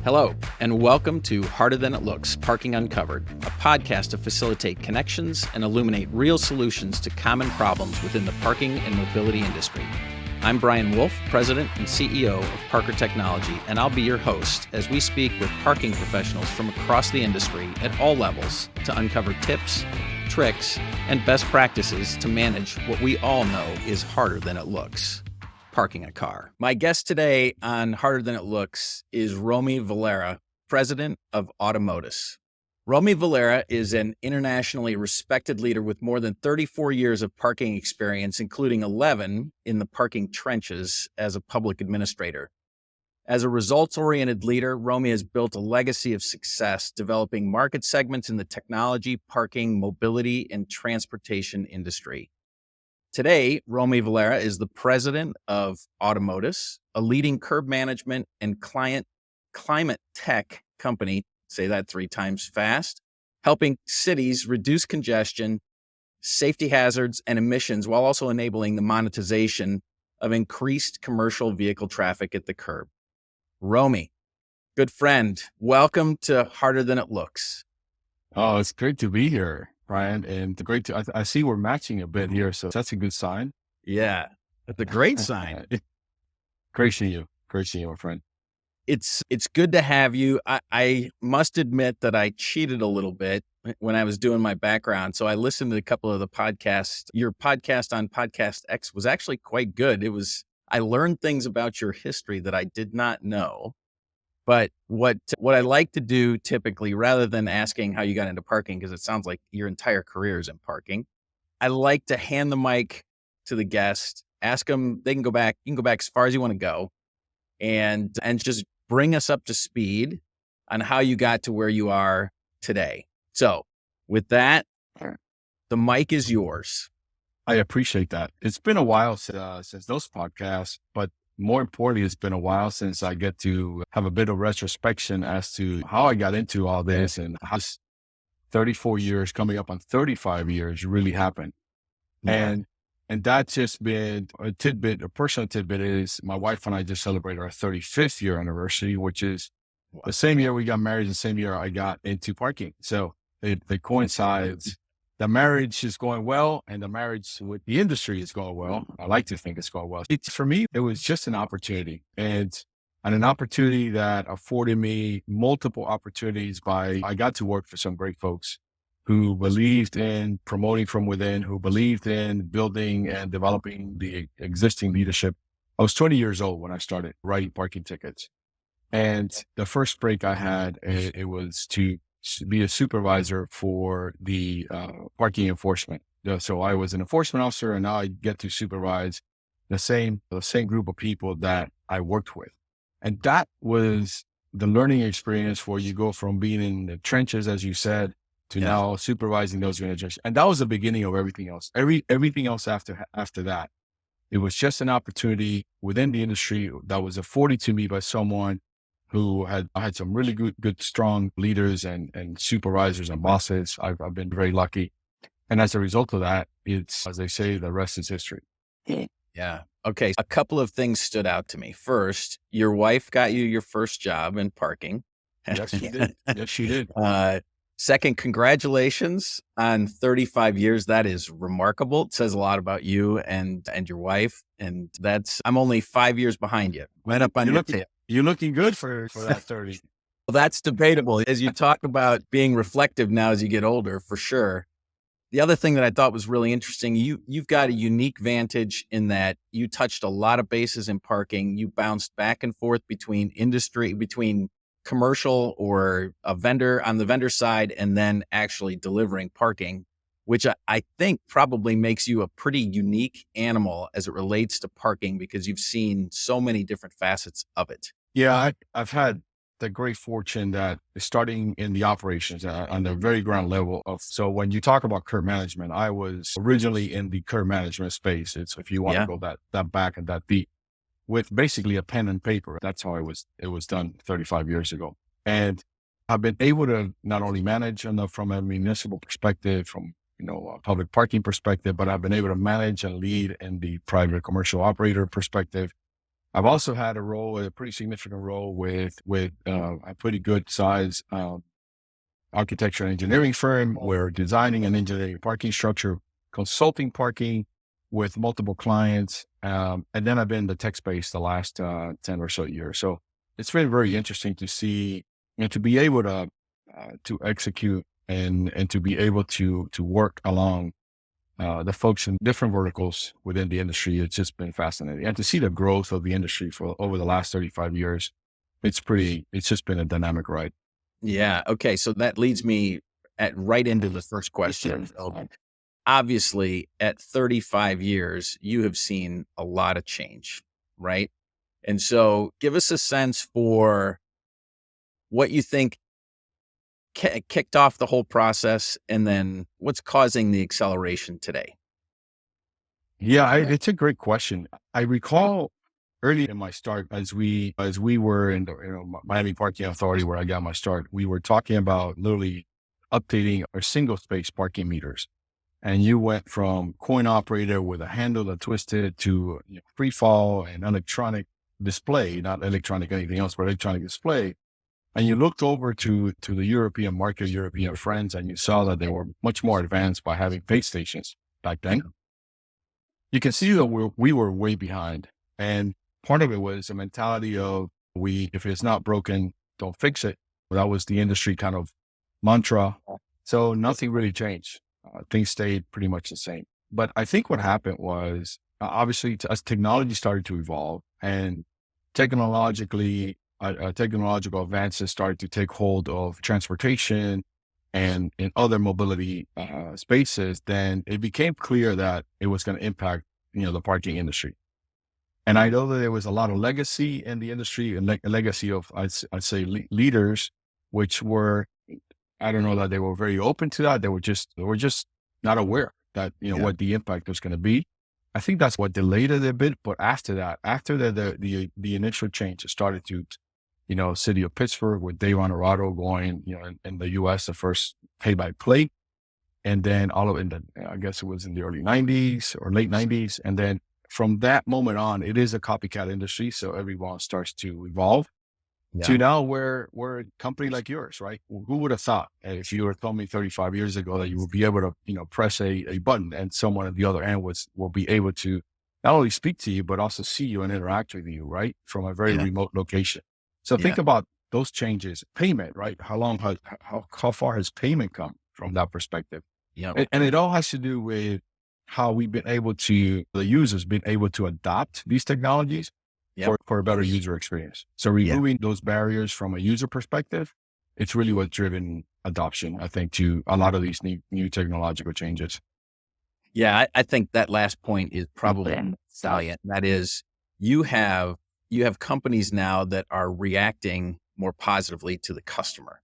Hello, and welcome to Harder Than It Looks, Parking Uncovered, a podcast to facilitate connections and illuminate real solutions to common problems within the parking and mobility industry. I'm Brian Wolf, President and CEO of Parker Technology, and I'll be your host as we speak with parking professionals from across the industry at all levels to uncover tips, tricks, and best practices to manage what we all know is harder than it looks. Parking a car. My guest today on Harder Than It Looks is Roamy Valera, President of Automotus. Roamy Valera is an internationally respected leader with more than 34 years of parking experience, including 11 in the parking trenches as a public administrator. As a results-oriented leader, Roamy has built a legacy of success, developing market segments in the technology, parking, mobility, and transportation industry. Today, Roamy Valera is the president of Automotus, a leading curb management and climate tech company, say that 3 times fast, helping cities reduce congestion, safety hazards, and emissions while also enabling the monetization of increased commercial vehicle traffic at the curb. Roamy, good friend, welcome to Harder Than It Looks. Oh, it's great to be here, Brian, and I see we're matching a bit here, so that's a good sign. Yeah, that's a great sign. Great seeing you, my friend. It's good to have you. I must admit that I cheated a little bit when I was doing my background. So I listened to a couple of the podcasts. Your podcast on Podcast X was actually quite good. I learned things about your history that I did not know. But what I like to do typically, rather than asking how you got into parking, because it sounds like your entire career is in parking, I like to hand the mic to the guest, ask them, you can go back as far as you want to go, and just bring us up to speed on how you got to where you are today. So with that, the mic is yours. I appreciate that. It's been a while since those podcasts, but more importantly, it's been a while since I get to have a bit of retrospection as to how I got into all this and how 34 years coming up on 35 years really happened. Yeah. And that's just been a personal tidbit is my wife and I just celebrated our 35th year anniversary, which is the same year we got married, the same year I got into parking. So it coincides. The marriage is going well, and the marriage with the industry is going well. I like to think it's going well. For me, it was just an opportunity and an opportunity that afforded me multiple opportunities I got to work for some great folks who believed in promoting from within, who believed in building and developing the existing leadership. I was 20 years old when I started writing parking tickets. And the first break I had, it was to be a supervisor for the parking enforcement. So I was an enforcement officer, and now I get to supervise the same group of people that I worked with. And that was the learning experience where you go from being in the trenches, as you said, to now supervising those organizations. And that was the beginning of everything else. Everything else after that, it was just an opportunity within the industry that was afforded to me by someone who had some really good, strong leaders and supervisors and bosses. I've been very lucky. And as a result of that, it's, as they say, the rest is history. Yeah. Okay. A couple of things stood out to me. First, your wife got you your first job in parking. Yes, she did. Yes, she did. Second, congratulations on 35 years. That is remarkable. It says a lot about you and your wife. And I'm only 5 years behind you. Right up on your tail. You're looking good for that 30. Well, that's debatable. As you talk about being reflective now as you get older, for sure. The other thing that I thought was really interesting, you've got a unique vantage in that you touched a lot of bases in parking. You bounced back and forth between commercial or a vendor on the vendor side, and then actually delivering parking, which I think probably makes you a pretty unique animal as it relates to parking because you've seen so many different facets of it. Yeah, I've had the great fortune that starting in the operations on the very ground level so when you talk about curb management, I was originally in the curb management space. It's, if you want to go that back and that deep, with basically a pen and paper. That's how it was done 35 years ago. And I've been able to not only manage from a municipal perspective, from a public parking perspective, but I've been able to manage and lead in the private commercial operator perspective. I've also had a pretty significant role with a pretty good size architecture and engineering firm. We're designing and engineering parking structure, consulting parking with multiple clients. And then I've been in the tech space the last 10 or so years. So it's been very interesting to see and to be able to execute and to be able to work along the folks in different verticals within the industry. It's just been fascinating. And to see the growth of the industry for over the last 35 years, it's just been a dynamic ride. Yeah. Okay. So that leads me right into the first question. Obviously, at 35 years, you have seen a lot of change, right? And so give us a sense for what you think kicked off the whole process and then what's causing the acceleration today. Yeah, it's a great question. I recall early in my start, as we were in the Miami Parking Authority where I got my start, we were talking about literally updating our single space parking meters. And you went from coin operator with a handle that twisted to free fall and electronic display, not electronic anything else, but electronic display. And you looked over to the European market, European friends, and you saw that they were much more advanced by having pay stations back then. You can see that we were way behind. And part of it was a mentality of if it's not broken, don't fix it. That was the industry kind of mantra. So nothing really changed. Things stayed pretty much the same. But I think what happened was obviously as technology started to evolve and technological advances started to take hold of transportation and in other mobility spaces, then it became clear that it was going to impact, the parking industry. And I know that there was a lot of legacy in the industry and a legacy of, I'd say leaders, which were, I don't know that they were very open to that. They were just not aware that, what the impact was going to be. I think that's what delayed it a bit. But after the initial change started to, city of Pittsburgh with Dave Honorado going, in the US, the first pay by plate. And then I guess it was in the early 90s or late 90s. And then from that moment on, it is a copycat industry. So everyone starts to evolve to now where we're a company like yours, right? Who would have thought if you were told me 35 years ago that you would be able to, press a button and someone at the other end will be able to not only speak to you, but also see you and interact with you, right? From a very remote location. So think about those changes, payment, right? How far has payment come from that perspective? Yeah. And it all has to do with how the users been able to adopt these technologies for a better user experience. So removing those barriers from a user perspective, it's really what's driven adoption, I think, to a lot of these new technological changes. Yeah, I think that last point is probably salient. That is, you have companies now that are reacting more positively to the customer.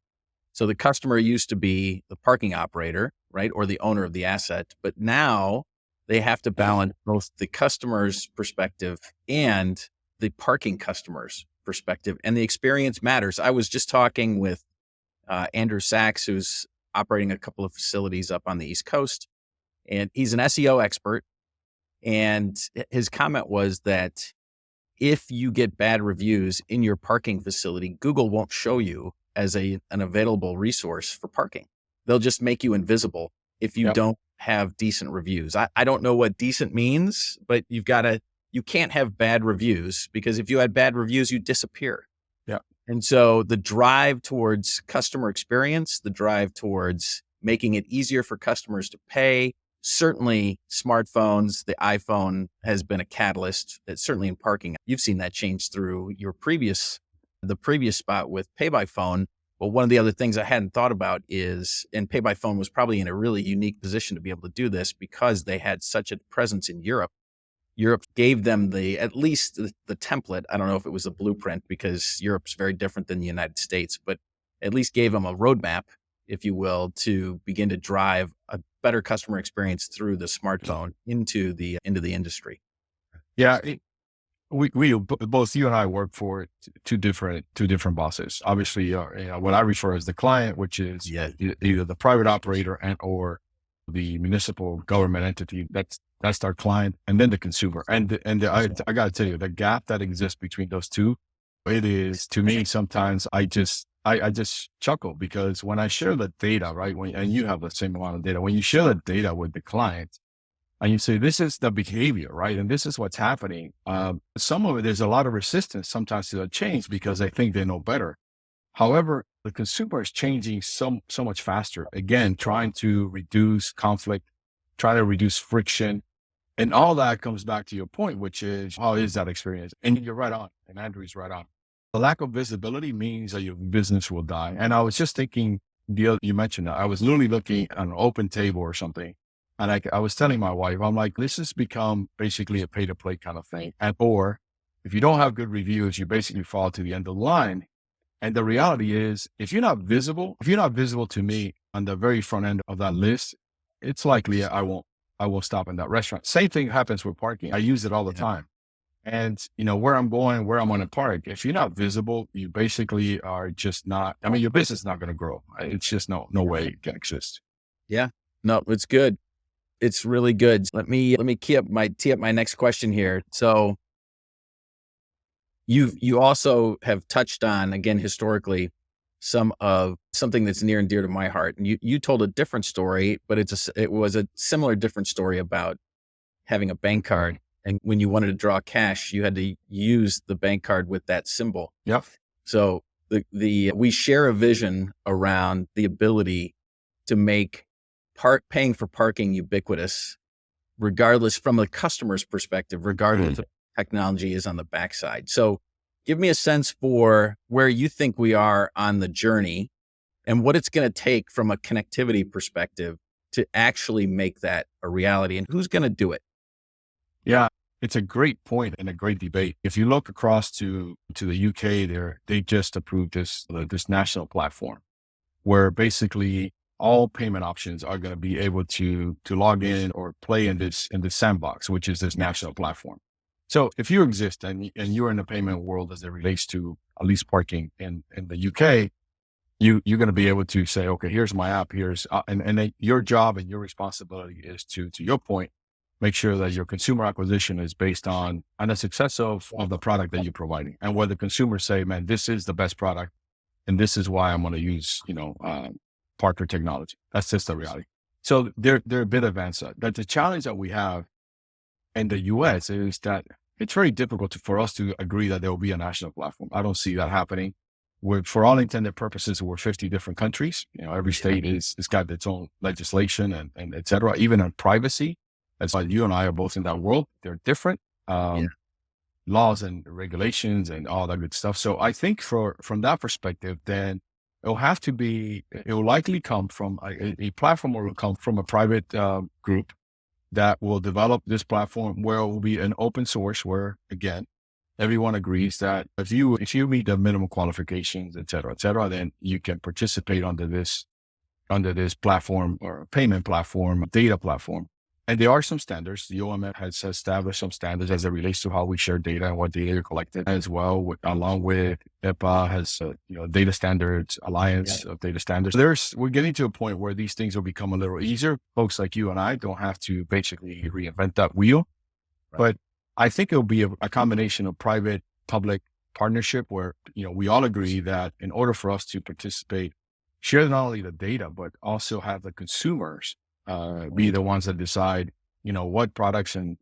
So the customer used to be the parking operator, right? Or the owner of the asset, but now they have to balance both the customer's perspective and the parking customer's perspective, and the experience matters. I was just talking with Andrew Sachs, who's operating a couple of facilities up on the East Coast, and he's an SEO expert. And his comment was that if you get bad reviews in your parking facility, Google won't show you as an available resource for parking. They'll just make you invisible if you don't have decent reviews. I don't know what decent means, but you can't have bad reviews, because if you had bad reviews, you disappear. Yeah. And so the drive towards customer experience, the drive towards making it easier for customers to pay, certainly smartphones, the iPhone has been a catalyst, certainly in parking. You've seen that change through the previous spot with pay by phone. Well, one of the other things I hadn't thought about is, and pay by phone was probably in a really unique position to be able to do this because they had such a presence in Europe. Europe gave them at least the template. I don't know if it was a blueprint, because Europe's very different than the United States, but at least gave them a roadmap, if you will, to begin to drive a better customer experience through the smartphone into the industry. Yeah. We both you and I work for two different bosses. Obviously, what I refer as the client, which is either the private operator or the municipal government entity that's That's our client, and then the consumer. I got to tell you, the gap that exists between those two, it is, to me, sometimes I just chuckle, because when I share the data, right, and you have the same amount of data, when you share the data with the client and you say, this is the behavior, right, and this is what's happening. Some of it, there's a lot of resistance sometimes to the change because they think they know better. However, the consumer is changing so much faster. Again, trying to reduce conflict, try to reduce friction. And all that comes back to your point, which is, how is that experience? And you're right on. And Andrew's right on. The lack of visibility means that your business will die. And I was just thinking, you mentioned that. I was literally looking at an open table or something. And I was telling my wife, I'm like, this has become basically a pay to play kind of thing. Or if you don't have good reviews, you basically fall to the end of the line. And the reality is, if you're not visible to me on the very front end of that list, it's likely I won't stop in that restaurant. Same thing happens with parking. I use it all the time. And where I'm going, where I'm going to park, if you're not visible, you basically are just not, your business is not going to grow. It's just no way it can exist. Yeah, no, it's good. It's really good. Let me tee up my next question here. So you also have touched on, again, historically, something that's near and dear to my heart. And you told a different story, but it was a similar different story about having a bank card. And when you wanted to draw cash, you had to use the bank card with that symbol. Yep. So we share a vision around the ability to make paying for parking ubiquitous, regardless from the customer's perspective, regardless of technology is on the backside. So give me a sense for where you think we are on the journey and what it's going to take from a connectivity perspective to actually make that a reality, and who's going to do it. Yeah, it's a great point and a great debate. If you look across to the UK, they just approved this national platform where basically all payment options are going to be able to log in or play in this sandbox, which is this national platform. So if you exist and you're in the payment world as it relates to at least parking in the UK, you're going to be able to say, okay, here's my app, and your job and your responsibility is to your point, make sure that your consumer acquisition is based on the success of the product that you're providing, and where the consumers say, man, this is the best product, and this is why I'm going to use Parker technology. That's just the reality. So they're a bit advanced. But the challenge that we have in the US is that it's very difficult for us to agree that there will be a national platform. I don't see that happening. For all intended purposes, we're 50 different countries. Every state is got its own legislation and et cetera. Even on privacy, that's why you and I are both in that world. They're different laws and regulations and all that good stuff. So I think from that perspective, then it will likely come from a platform, or will come from a private group that will develop this platform, where it will be an open source, where again, everyone agrees that if you meet the minimum qualifications, et cetera, then you can participate under this platform, or payment platform, data platform. And there are some standards. The OMF has established some standards as it relates to how we share data and what data are collected as well, along with EPA has data standards, alliance of data standards. We're getting to a point where these things will become a little easier. Folks like you and I don't have to basically reinvent that wheel. Right. But I think it'll be a combination of private public partnership, where we all agree that in order for us to participate, share not only the data, but also have the consumers be the ones that decide, what products and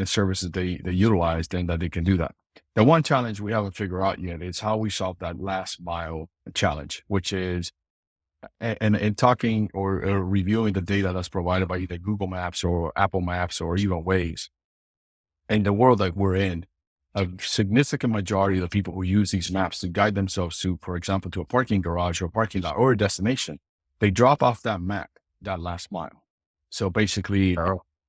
services they utilize, then that they can do that. The one challenge we haven't figured out yet is how we solve that last mile challenge, which is, and talking or reviewing the data that's provided by either Google Maps or Apple Maps or even Waze. In the world that we're in, a significant majority of the people who use these maps to guide themselves to, for example, to a parking garage or a parking lot or a destination, they drop off that map, that last mile. So basically,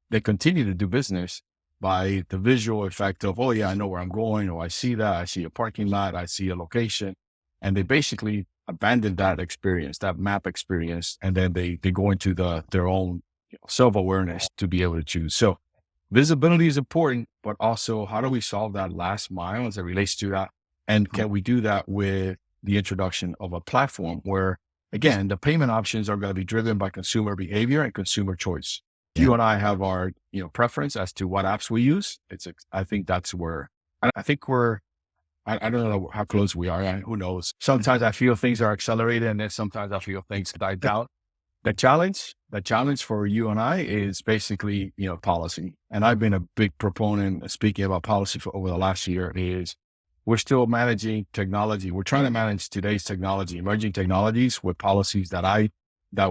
they continue to do business by the visual effect of, oh yeah, I know where I'm going, or I see that, I see a parking lot, I see a location, and they basically abandon that experience, that map experience, and then they go into their own self-awareness to be able to choose. So visibility is important, but also how do we solve that last mile as it relates to that? And can we do that with the introduction of a platform where, again, the payment options are going to be driven by consumer behavior and consumer choice. You and I have our, preference as to what apps we use. I think that's where, I think I don't know how close we are. Who knows? Sometimes I feel things are accelerated and then sometimes I feel things die down. The challenge for you and I is basically, policy. And I've been a big proponent speaking about policy for over the last year is we're still managing technology. We're trying to manage today's technology, emerging technologies with policies that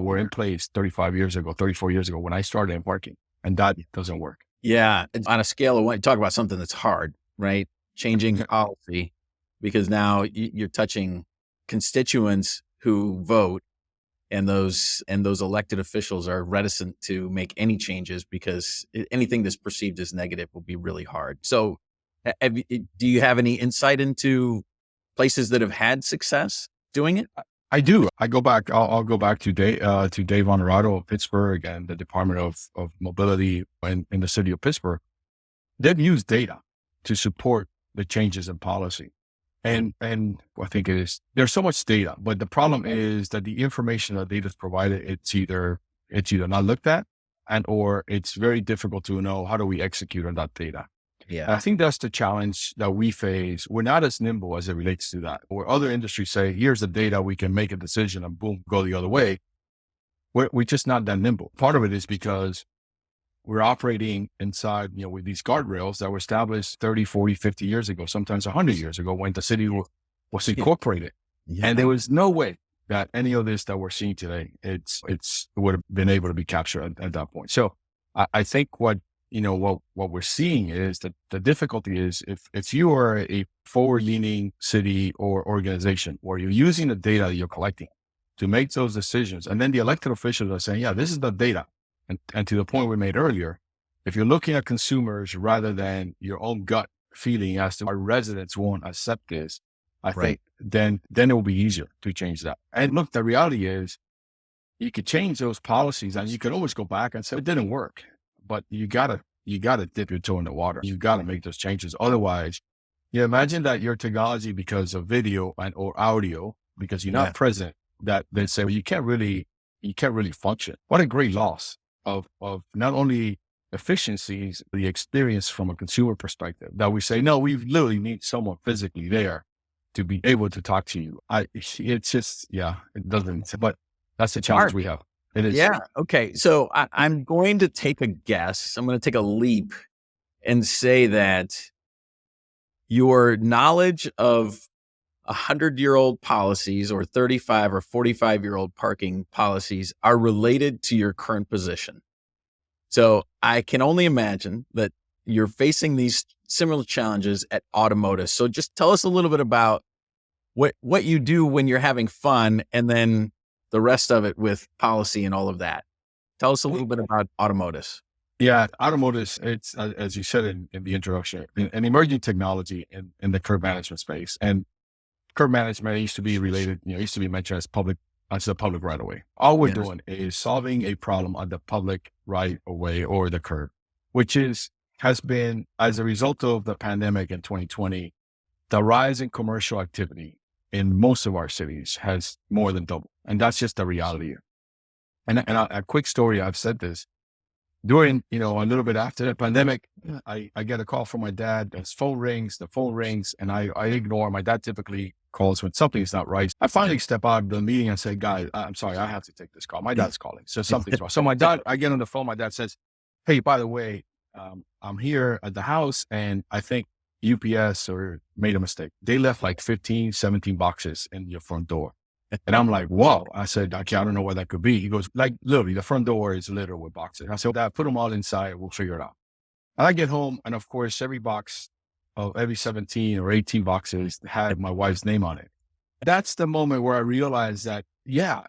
were in place 35 years ago, 34 years ago when I started in parking, and that doesn't work. Yeah. On a scale of one, talk about something that's hard, right? Changing policy, because now you're touching constituents who vote, and those elected officials are reticent to make any changes because anything that's perceived as negative will be really hard. So do you have any insight into places that have had success doing it? I do. I go back. I'll go back to Dave Honorado of Pittsburgh and the Department of Mobility in the city of Pittsburgh. They've used data to support the changes in policy. And I think there's so much data, but the problem is that the information that data is provided, it's either not looked at or it's very difficult to know how do we execute on that data. Yeah. And I think that's the challenge that we face. We're not as nimble as it relates to that. Where other industries say, here's the data, we can make a decision and boom, go the other way. We're just not that nimble. Part of it is because we're operating inside, with these guardrails that were established 30, 40, 50 years ago, sometimes 100 years ago when the city was incorporated. Yeah. And there was no way that any of this that we're seeing today, it would have been able to be captured at that point. So I think what we're seeing is that the difficulty is if you are a forward-leaning city or organization where you're using the data that you're collecting to make those decisions, and then the elected officials are saying, yeah, this is the data. And to the point we made earlier, if you're looking at consumers rather than your own gut feeling as to our residents won't accept this, I think then it will be easier to change that. And look, the reality is you could change those policies and you could always go back and say it didn't work, but you gotta dip your toe in the water. You gotta make those changes. Otherwise, imagine that your technology, because of video or audio, because you're not present, that they say, well, you can't really function. What a great loss of not only efficiencies, the experience from a consumer perspective, that we say, no, we literally need someone physically there to be able to talk to you. It's just, it doesn't, but that's the challenge we have. It is. Yeah. Okay. So I'm going to take a guess. I'm going to take a leap and say that your knowledge of 100-year-old policies or 35 or 45-year-old parking policies are related to your current position. So I can only imagine that you're facing these similar challenges at Automotus. So just tell us a little bit about what you do when you're having fun, and then the rest of it with policy and all of that. Tell us a little bit about Automotus. Yeah, Automotus, it's, as you said in the introduction, an emerging technology in the curb management space. And curb management used to be related, used to be mentioned as the public right of way. All we're doing is solving a problem on the public right of way or the curb, which has been, as a result of the pandemic in 2020, the rise in commercial activity in most of our cities has more than doubled. And that's just the reality. And a quick story, I've said this. During, a little bit after the pandemic, I get a call from my dad. The phone rings, and I ignore. My dad typically calls when something is not right. I finally step out of the meeting and say, guys, I'm sorry, I have to take this call. My dad's calling. So something's wrong. So I get on the phone. My dad says, hey, by the way, I'm here at the house and I think UPS made a mistake. They left like 15, 17 boxes in your front door. And I'm like, whoa. I said, okay, I don't know what that could be. He goes, like, literally, the front door is littered with boxes. I said, Dad, put them all inside. We'll figure it out. And I get home, and of course, every 17 or 18 boxes had my wife's name on it. That's the moment where I realized that,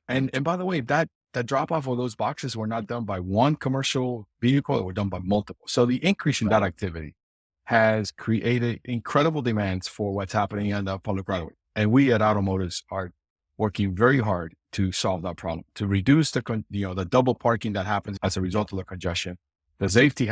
and by the way, that drop off of those boxes were not done by one commercial vehicle, they were done by multiple. So the increase in that activity has created incredible demands for what's happening on the public right of way. And we at Automotus are working very hard to solve that problem, to reduce the double parking that happens as a result of the congestion, the safety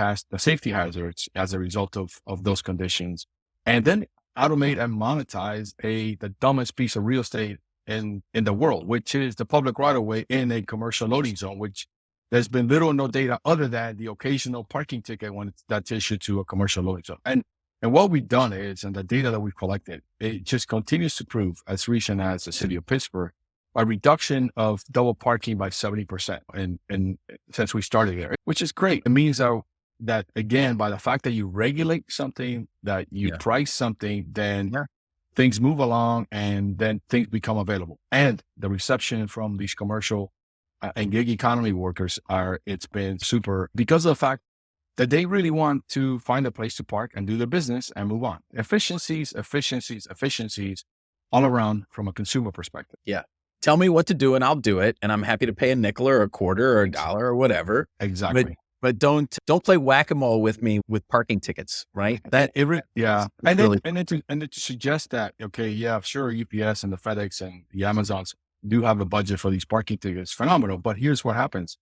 hazards as a result of those conditions, and then automate and monetize the dumbest piece of real estate in the world, which is the public right of way in a commercial loading zone, which there's been little or no data other than the occasional parking ticket when that's issued to a commercial loading zone. And what we've done is, and the data that we've collected, it just continues to prove, as recent as the city of Pittsburgh, a reduction of double parking by 70%. And since we started there, which is great. It means that again, by the fact that you regulate something, that you price something, then things move along and then things become available. And the reception from these commercial and gig economy workers it's been super because of the fact that they really want to find a place to park and do their business and move on. Efficiencies all around from a consumer perspective. Yeah. Tell me what to do and I'll do it. And I'm happy to pay a nickel or a quarter or a dollar or whatever. Exactly. But don't play whack-a-mole with me with parking tickets, right? And to suggest that, okay, yeah, sure, UPS and the FedEx and the Amazons do have a budget for these parking tickets, phenomenal. But here's what happens.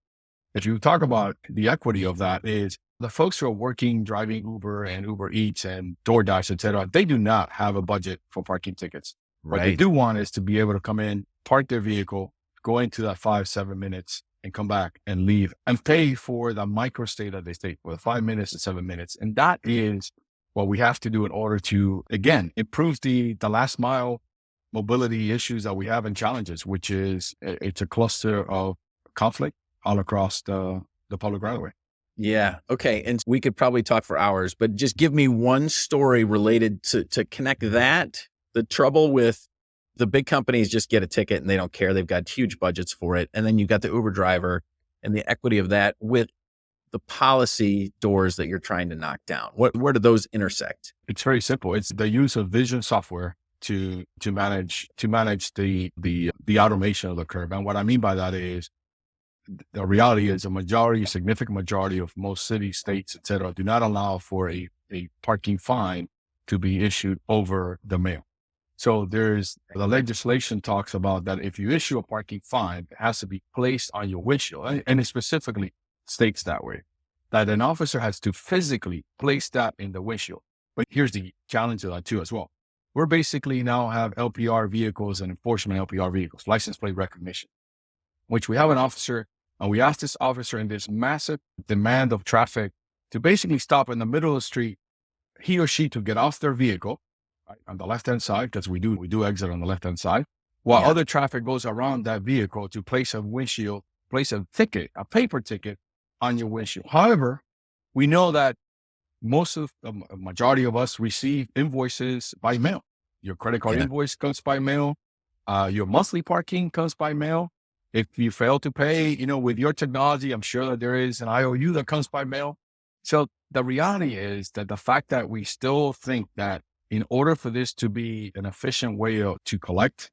If you talk about the equity of that is the folks who are working, driving Uber and Uber Eats and DoorDash, et cetera, they do not have a budget for parking tickets. Right. What they do want is to be able to come in, park their vehicle, go into that 5-7 minutes and come back and leave and pay for the micro stay that they stay for the 5 minutes and 7 minutes. And that is what we have to do in order to, again, improve the last mile mobility issues that we have and challenges, which is it's a cluster of conflict all across the public right of way. Yeah. Okay. And we could probably talk for hours, but just give me one story related to connect that, the trouble with the big companies just get a ticket and they don't care. They've got huge budgets for it. And then you've got the Uber driver and the equity of that with the policy doors that you're trying to knock down. Where do those intersect? It's very simple. It's the use of vision software to manage the automation of the curb. And what I mean by that is the reality is a significant majority of most cities, states, et cetera, do not allow for a parking fine to be issued over the mail. So the legislation talks about that if you issue a parking fine, it has to be placed on your windshield. And it specifically states that way, that an officer has to physically place that in the windshield. But here's the challenge of that too as well. We're basically now have LPR vehicles and enforcement LPR vehicles, license plate recognition, which we have an officer and we ask this officer in this massive demand of traffic to basically stop in the middle of the street, he or she to get off their vehicle, right, on the left-hand side, because we do exit on the left-hand side, while other traffic goes around that vehicle to place a ticket, a paper ticket on your windshield. However, we know that most of the majority of us receive invoices by mail. Your credit card invoice comes by mail. Your monthly parking comes by mail. If you fail to pay, with your technology, I'm sure that there is an IOU that comes by mail. So the reality is that the fact that we still think that in order for this to be an efficient way to collect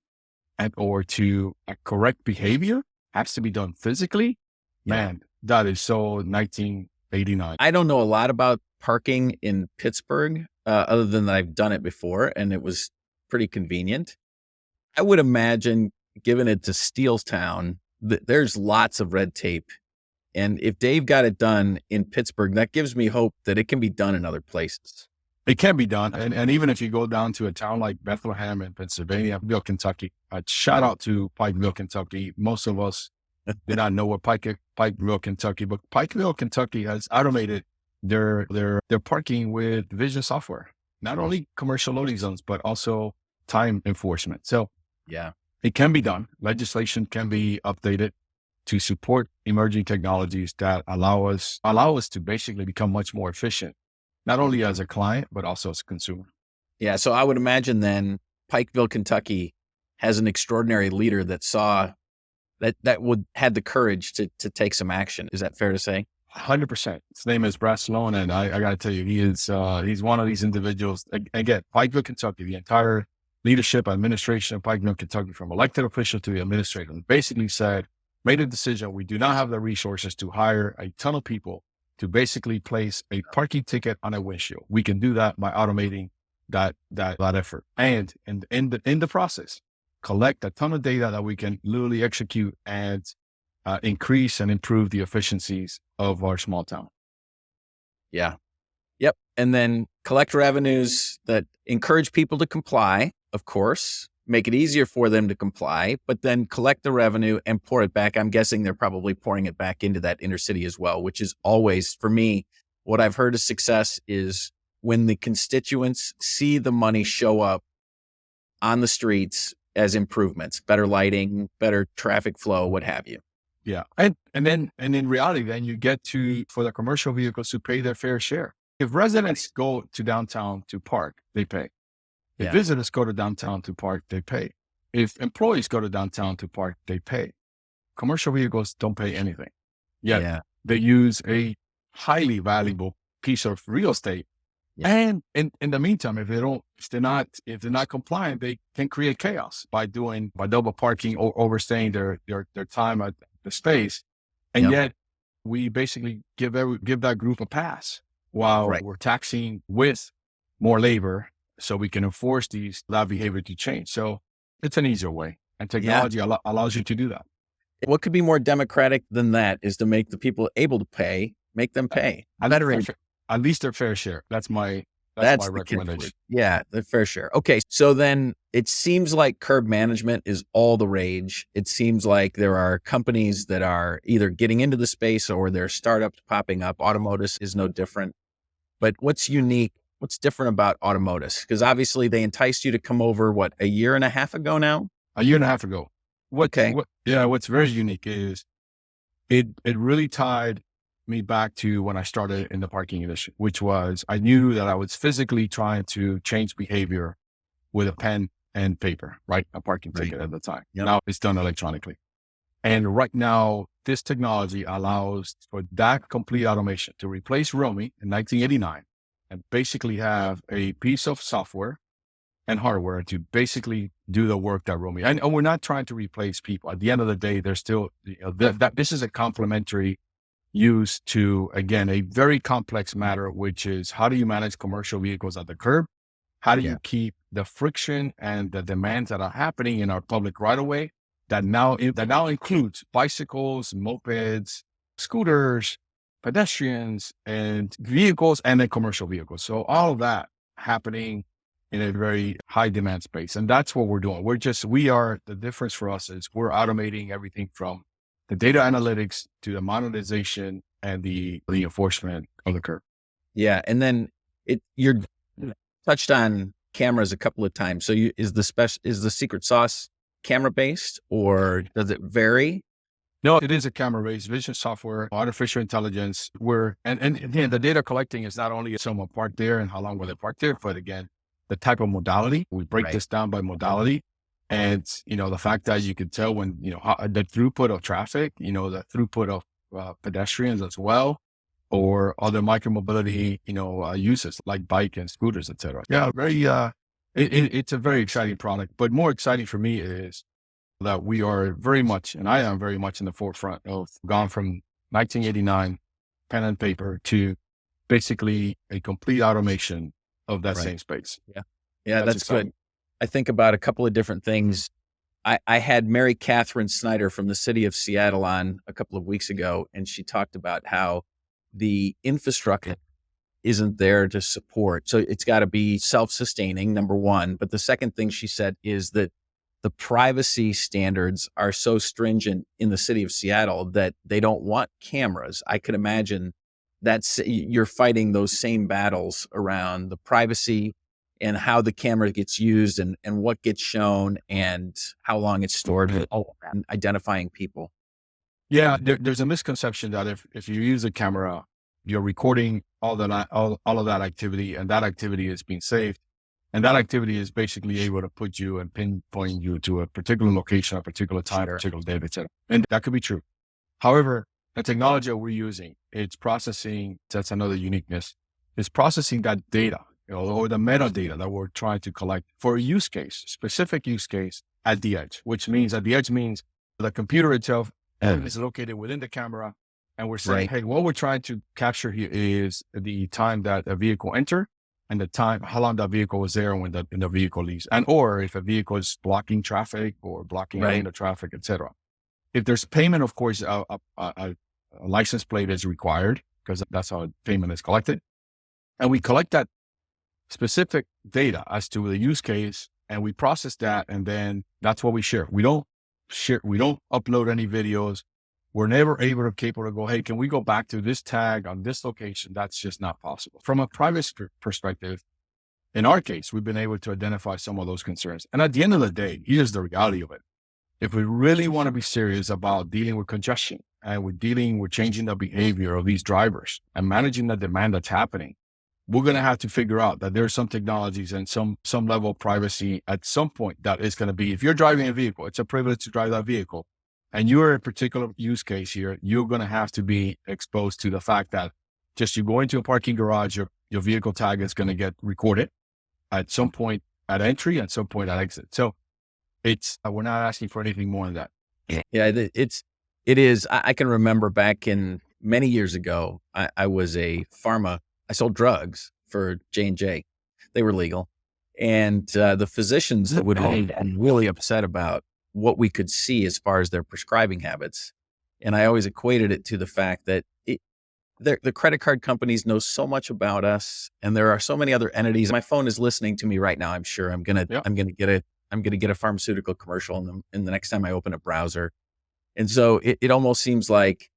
or to correct behavior has to be done physically, man, that is so 1989. I don't know a lot about parking in Pittsburgh, other than that I've done it before and it was pretty convenient. I would imagine, given it to Steelstown, there's lots of red tape. And if Dave got it done in Pittsburgh, that gives me hope that it can be done in other places. It can be done. And even if you go down to a town like Bethlehem in Pennsylvania, Pikeville, Kentucky, shout out to Pikeville, Kentucky. Most of us did not know what Pikeville, Kentucky, but Pikeville, Kentucky has automated their parking with vision software, not only commercial loading zones, but also time enforcement. So it can be done. Legislation can be updated to support emerging technologies that allow us to basically become much more efficient, not only as a client, but also as a consumer. Yeah. So I would imagine then Pikeville, Kentucky has an extraordinary leader that saw that had the courage to take some action. Is that fair to say? 100%. His name is Brad Sloan. And I got to tell you, he's one of these individuals. Again, Pikeville, Kentucky, the entire leadership, administration of Pikeville, Kentucky, from elected official to the administrator, basically made a decision. We do not have the resources to hire a ton of people to basically place a parking ticket on a windshield. We can do that by automating that effort. And in the process, collect a ton of data that we can literally execute and increase and improve the efficiencies of our small town. Yeah. Yep. And then collect revenues that encourage people to comply, of course, make it easier for them to comply, but then collect the revenue and pour it back. I'm guessing they're probably pouring it back into that inner city as well, which is always, for me, what I've heard of success is when the constituents see the money show up on the streets as improvements, better lighting, better traffic flow, what have you. Yeah. And in reality, then you get for the commercial vehicles to pay their fair share. If residents go to downtown to park, they pay. If visitors go to downtown to park, they pay. If employees go to downtown to park, they pay. Commercial vehicles don't pay anything. Yet they use a highly valuable piece of real estate. Yeah. And in the meantime, if they're not compliant, they can create chaos by double parking or overstaying their time at the space. And yet we basically give that group a pass while we're taxing with more labor so we can enforce that behavior to change. So it's an easier way, and technology allows you to do that. What could be more democratic than that is to make the people able to pay, make them pay. At least their fair share. That's my recommendation. Yeah, the fair share. Okay, so then it seems like curb management is all the rage. It seems like there are companies that are either getting into the space or there are startups popping up. Automotus is no different. But what's unique? What's different about Automotus? Because obviously they enticed you to come over, a year and a half ago now? A year and a half ago. What's very unique is it really tied me back to when I started in the parking industry, which was I knew that I was physically trying to change behavior with a pen and paper, right? A parking ticket at the time. Yep. Now it's done electronically. And right now, this technology allows for that complete automation to replace Roamy in 1989 and basically have a piece of software and hardware to basically do the work that Roamy. And we're not trying to replace people. At the end of the day, there's still, this is a complementary use to, again, a very complex matter, which is how do you manage commercial vehicles at the curb? How do you keep the friction and the demands that are happening in our public right of way that now includes bicycles, mopeds, scooters, pedestrians, and vehicles, and then commercial vehicles. So all of that happening in a very high demand space. And that's what we're doing. The difference for us is we're automating everything from the data analytics to the monetization and the enforcement of the curb. Yeah. And then you're touched on cameras a couple of times. So is the secret sauce camera based or does it vary? No, it is a camera based vision software, artificial intelligence. And again, the data collecting is not only someone parked there and how long will they park there, but again, the type of modality. We break this down by modality. And, the fact that you can tell when, the throughput of traffic, the throughput of pedestrians as well, or other micromobility, uses like bike and scooters, et cetera. Yeah, it's a very exciting product. But more exciting for me is that we are very much, and I am very much in the forefront of gone from 1989 pen and paper to basically a complete automation of that same space. Yeah, that's good. I think about a couple of different things. I had Mary Catherine Snyder from the city of Seattle on a couple of weeks ago, and she talked about how the infrastructure isn't there to support. So it's got to be self-sustaining, number one. But the second thing she said is that the privacy standards are so stringent in the city of Seattle that they don't want cameras. I could imagine you're fighting those same battles around the privacy and how the camera gets used and what gets shown and how long it's stored and identifying people. Yeah, there's a misconception that if you use a camera, you're recording all of that activity, and that activity is being saved. And that activity is basically able to put you and pinpoint you to a particular location, a particular time, a particular date, etc. And that could be true. However, the technology that we're using, it's processing, that's another uniqueness, is processing that data, or the metadata that we're trying to collect for a use case, specific use case at the edge, which means at the edge means the computer itself is located within the camera. And we're saying, hey, what we're trying to capture here is the time that a vehicle entered and the time, how long that vehicle was there when the vehicle leaves. And, or if a vehicle is blocking traffic or blocking a lane of traffic, et cetera. If there's payment, of course, a license plate is required because that's how payment is collected. And we collect that specific data as to the use case and we process that. And then that's what we share. We don't upload any videos. We're never capable to go, hey, can we go back to this tag on this location? That's just not possible. From a privacy perspective, in our case, we've been able to identify some of those concerns. And at the end of the day, here's the reality of it. If we really want to be serious about dealing with congestion and we're dealing with changing the behavior of these drivers and managing the demand that's happening, we're going to have to figure out that there's some technologies and some level of privacy at some point that is going to be, if you're driving a vehicle, it's a privilege to drive that vehicle. And you're a particular use case here, you're going to have to be exposed to the fact that just you go into a parking garage, your vehicle tag is going to get recorded at some point at entry, at some point at exit. So we're not asking for anything more than that. Yeah, it is. I can remember back in many years ago, I was a pharma. I sold drugs for J&J. They were legal. And the physicians would be really upset about what we could see as far as their prescribing habits. And I always equated it to the fact that the credit card companies know so much about us, and there are so many other entities. My phone is listening to me right now. I'm sure I'm gonna get a pharmaceutical commercial in the next time I open a browser. And so it almost seems like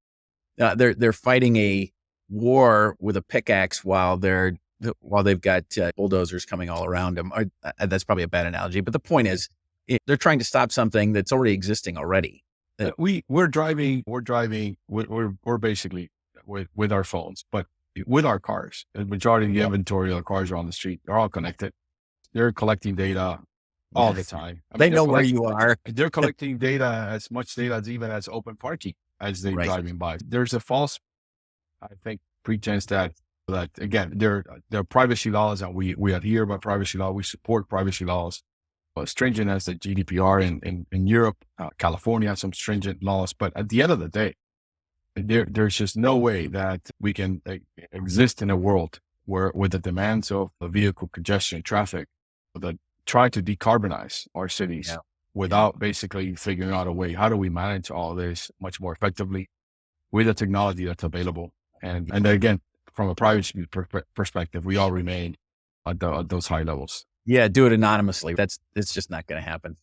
they're fighting a war with a pickaxe while they've got bulldozers coming all around them. That's probably a bad analogy, but the point is, they're trying to stop something that's already existing already. We're basically with our phones, but with our cars, the majority of the inventory of the cars are on the street. They're all connected. They're collecting data all the time. They know where you are. They're collecting as much data as open parking as they're driving by. There's a false, I think, pretense that again, there are privacy laws, and we adhere by privacy law. We support privacy laws, stringent as the GDPR in Europe. California has some stringent laws, but at the end of the day, there's just no way that we can exist in a world where, with the demands of the vehicle congestion, traffic, that try to decarbonize our cities without basically figuring out a way, how do we manage all this much more effectively with the technology that's available? And again, from a privacy perspective, we all remain at those high levels. Yeah, do it anonymously. It's just not going to happen.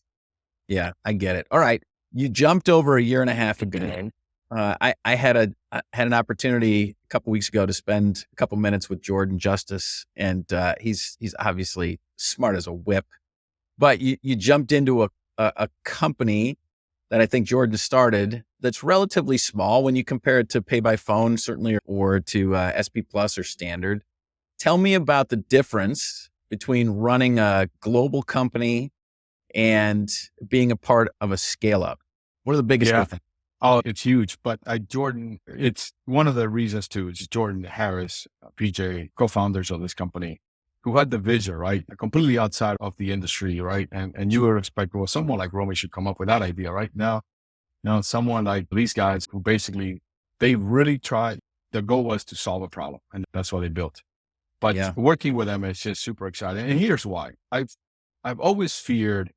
Yeah, I get it. All right, you jumped over a year and a half ago. I had an opportunity a couple weeks ago to spend a couple minutes with Jordan Justice, and he's obviously smart as a whip. But you jumped into a company that I think Jordan started that's relatively small when you compare it to Pay by Phone, certainly, or to SP Plus or Standard. Tell me about the difference between running a global company and being a part of a scale up. What are the biggest differences? Oh, it's huge. But Jordan, it's one of the reasons too. It's Jordan Harris, PJ, co-founders of this company, who had the vision, right? Completely outside of the industry, right? And you would expect, well, someone like Roamy should come up with that idea, right? Now, someone like these guys who basically, they really tried, the goal was to solve a problem, and that's what they built. But working with them is just super exciting. And here's why. I've always feared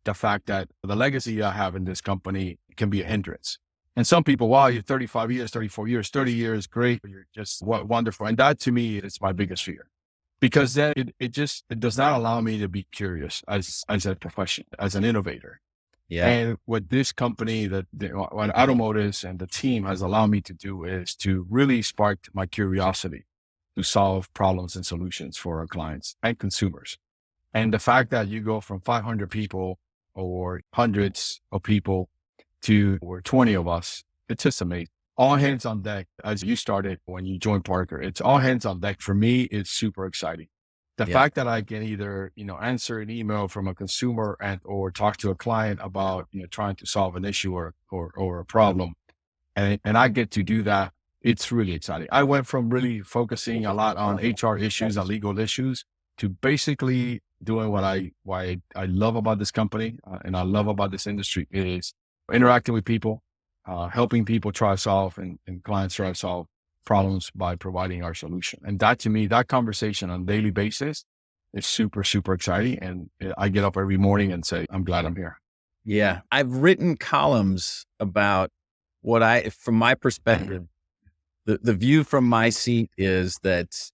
the fact that the legacy I have in this company can be a hindrance. And some people, wow, you're 35 years, 34 years, 30 years, great. You're just wonderful. And that to me is my biggest fear, because then it does not allow me to be curious as a profession, as an innovator. Yeah. And what this company, what Automotus and the team has allowed me to do is to really spark my curiosity to solve problems and solutions for our clients and consumers. And the fact that you go from 500 people or hundreds of people to or 20 of us, it's just amazing. All hands on deck, as you started when you joined Parker. It's all hands on deck. For me, it's super exciting. The fact that I can either, answer an email from a consumer or talk to a client about, trying to solve an issue or a problem. And I get to do that. It's really exciting. I went from really focusing a lot on HR issues and legal issues to basically doing what I love about this company and I love about this industry is interacting with people, helping people try to solve and clients try to solve problems by providing our solution. And that to me, that conversation on a daily basis is super, super exciting. And I get up every morning and say, I'm glad I'm here. Yeah. I've written columns about from my perspective, the view from my seat is that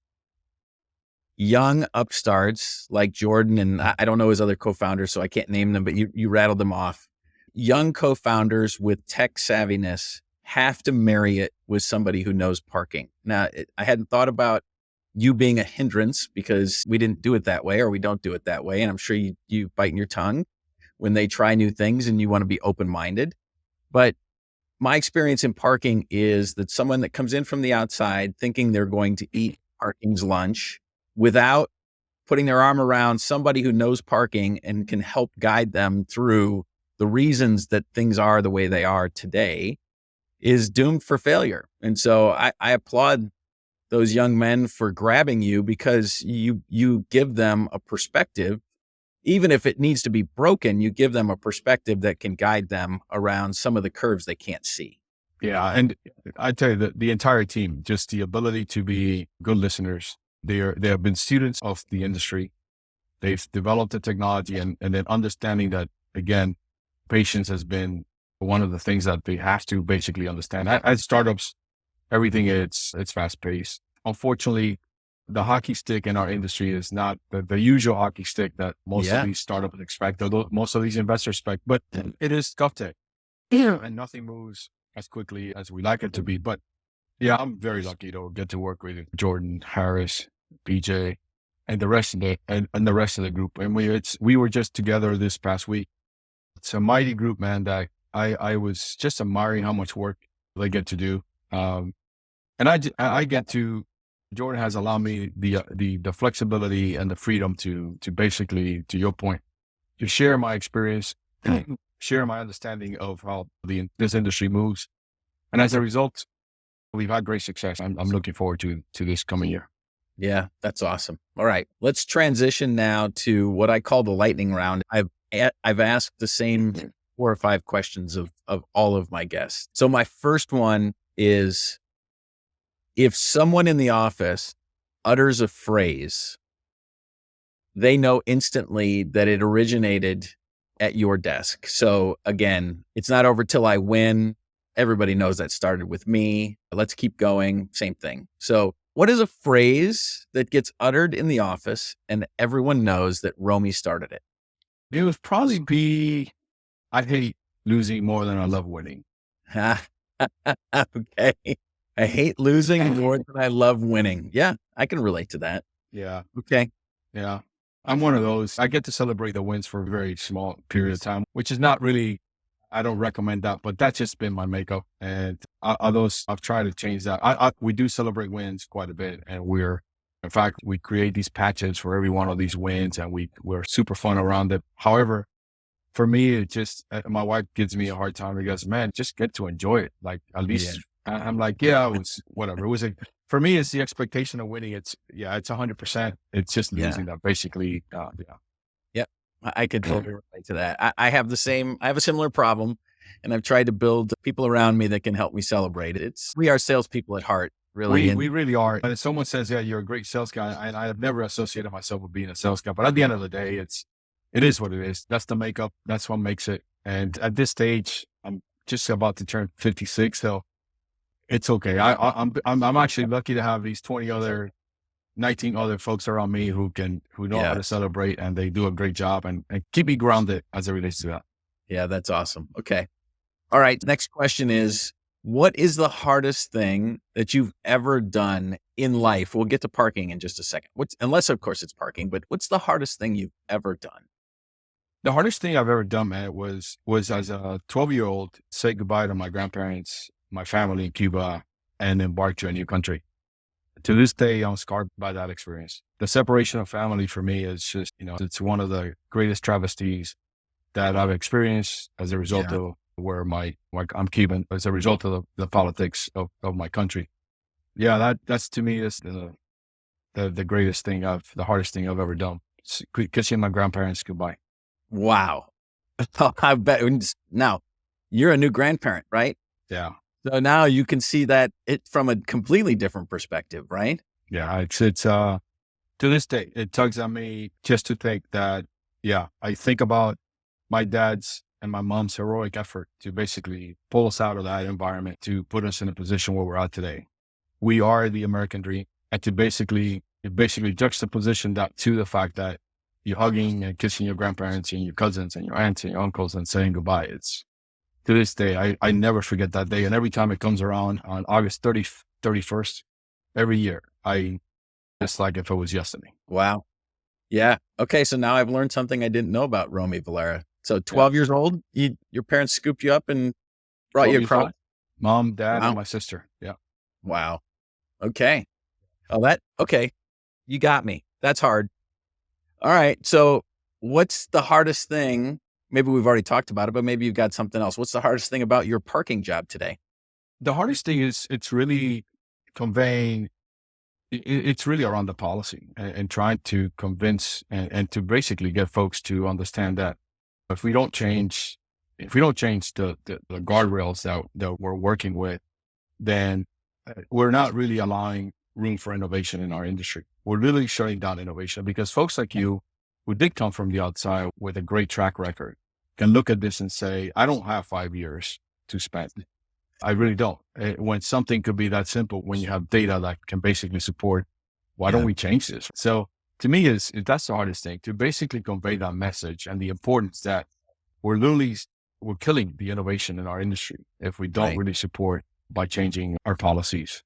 young upstarts like Jordan, and I don't know his other co-founders, so I can't name them, but you rattled them off. Young co-founders with tech savviness have to marry it with somebody who knows parking. Now, I hadn't thought about you being a hindrance because we didn't do it that way, or we don't do it that way. And I'm sure you bite in your tongue when they try new things and you want to be open-minded. But my experience in parking is that someone that comes in from the outside thinking they're going to eat parking's lunch without putting their arm around somebody who knows parking and can help guide them through the reasons that things are the way they are today is doomed for failure. And so I applaud those young men for grabbing you because you give them a perspective. Even if it needs to be broken, you give them a perspective that can guide them around some of the curves they can't see. Yeah. And I tell you that the entire team, just the ability to be good listeners. They have been students of the industry. They've developed the technology and then understanding that, again, patience has been one of the things that they have to basically understand. At startups, everything it's fast paced. Unfortunately, the hockey stick in our industry is not the usual hockey stick that most of these startups expect, or most of these investors expect, but it is GovTech. And nothing moves as quickly as we like it to be. But yeah, I'm very lucky to get to work with Jordan, Harris, BJ, and the rest of the group. And we were just together this past week. It's a mighty group, man, that I was just admiring how much work they get to do. And I get to, Jordan has allowed me the flexibility and the freedom to basically, to your point, to share my experience, share my understanding of how this industry moves. And as a result, we've had great success. I'm looking forward to this coming year. Yeah, that's awesome. All right, let's transition now to what I call the lightning round. I've asked the same 4 or 5 questions of all of my guests. So my first one is, if someone in the office utters a phrase, they know instantly that it originated at your desk. So again, it's not over till I win. Everybody knows that started with me. Let's keep going. Same thing. So what is a phrase that gets uttered in the office and everyone knows that Roamy started it? It would probably be, I hate losing more than I love winning. Okay. I hate losing more than I love winning. Yeah, I can relate to that. Yeah. Okay. Yeah. I'm one of those. I get to celebrate the wins for a very small period of time, which is not really, I don't recommend that, but that's just been my makeup. And I've tried to change that. We do celebrate wins quite a bit. And in fact, we create these patches for every one of these wins and we're super fun around it. However, for me, it just, my wife gives me a hard time because, man, just get to enjoy it. Like, at least I'm like, yeah, it was whatever. It was for me, it's the expectation of winning. It's 100%. It's just losing that basically. Yep. I could totally relate to that. I have a similar problem, and I've tried to build people around me that can help me celebrate it. We are salespeople at heart, really. We really are. And if someone says, yeah, you're a great sales guy, and I have never associated myself with being a sales guy, but at the end of the day, it is what it is. That's the makeup. That's what makes it. And at this stage, I'm just about to turn 56. So it's okay. I'm actually lucky to have these 19 other folks around me who know how to celebrate, and they do a great job and keep me grounded as it relates to that. Yeah, that's awesome. Okay. All right. Next question is, what is the hardest thing that you've ever done in life? We'll get to parking in just a second. Unless of course it's parking, but what's the hardest thing you've ever done? The hardest thing I've ever done, man, was as a 12-year-old, say goodbye to my grandparents, my family in Cuba, and embark to a new country. To this day, I'm scarred by that experience. The separation of family for me is just, it's one of the greatest travesties that I've experienced as a result of where I'm Cuban, as a result of the politics of my country. Yeah, that's to me is the greatest thing the hardest thing I've ever done. Kissing my grandparents goodbye. Wow. I bet. Now, you're a new grandparent, right? Yeah. So now you can see that it from a completely different perspective, right? Yeah. It's to this day, it tugs on me just to think that, I think about my dad's and my mom's heroic effort to basically pull us out of that environment, to put us in a position where we're at today. We are the American dream, and to basically it basically juxtaposition that to the fact that you're hugging and kissing your grandparents and your cousins and your aunts and your uncles and saying goodbye. It's to this day, I never forget that day. And every time it comes around on August 31st, every year, it's like if it was yesterday. Wow. Yeah. Okay. So now I've learned something I didn't know about Roamy Valera. So 12 Yeah. years old, your parents scooped you up and brought you across? Mom, dad, Wow. and my sister. Yeah. Wow. Okay. Okay. You got me. That's hard. All right. So what's the hardest thing? Maybe we've already talked about it, but maybe you've got something else. What's the hardest thing about your parking job today? The hardest thing is it's really conveying, it's really around the policy and trying to convince and to basically get folks to understand that if we don't change, the guardrails that we're working with, then we're not really allowing room for innovation in our industry. We're really shutting down innovation because folks like you who did come from the outside with a great track record can look at this and say, I don't have 5 years to spend. I really don't. When something could be that simple, when you have data that can basically support, why don't we change this? So to me, that's the hardest thing, to basically convey that message and the importance that we're killing the innovation in our industry if we don't really support by changing our policies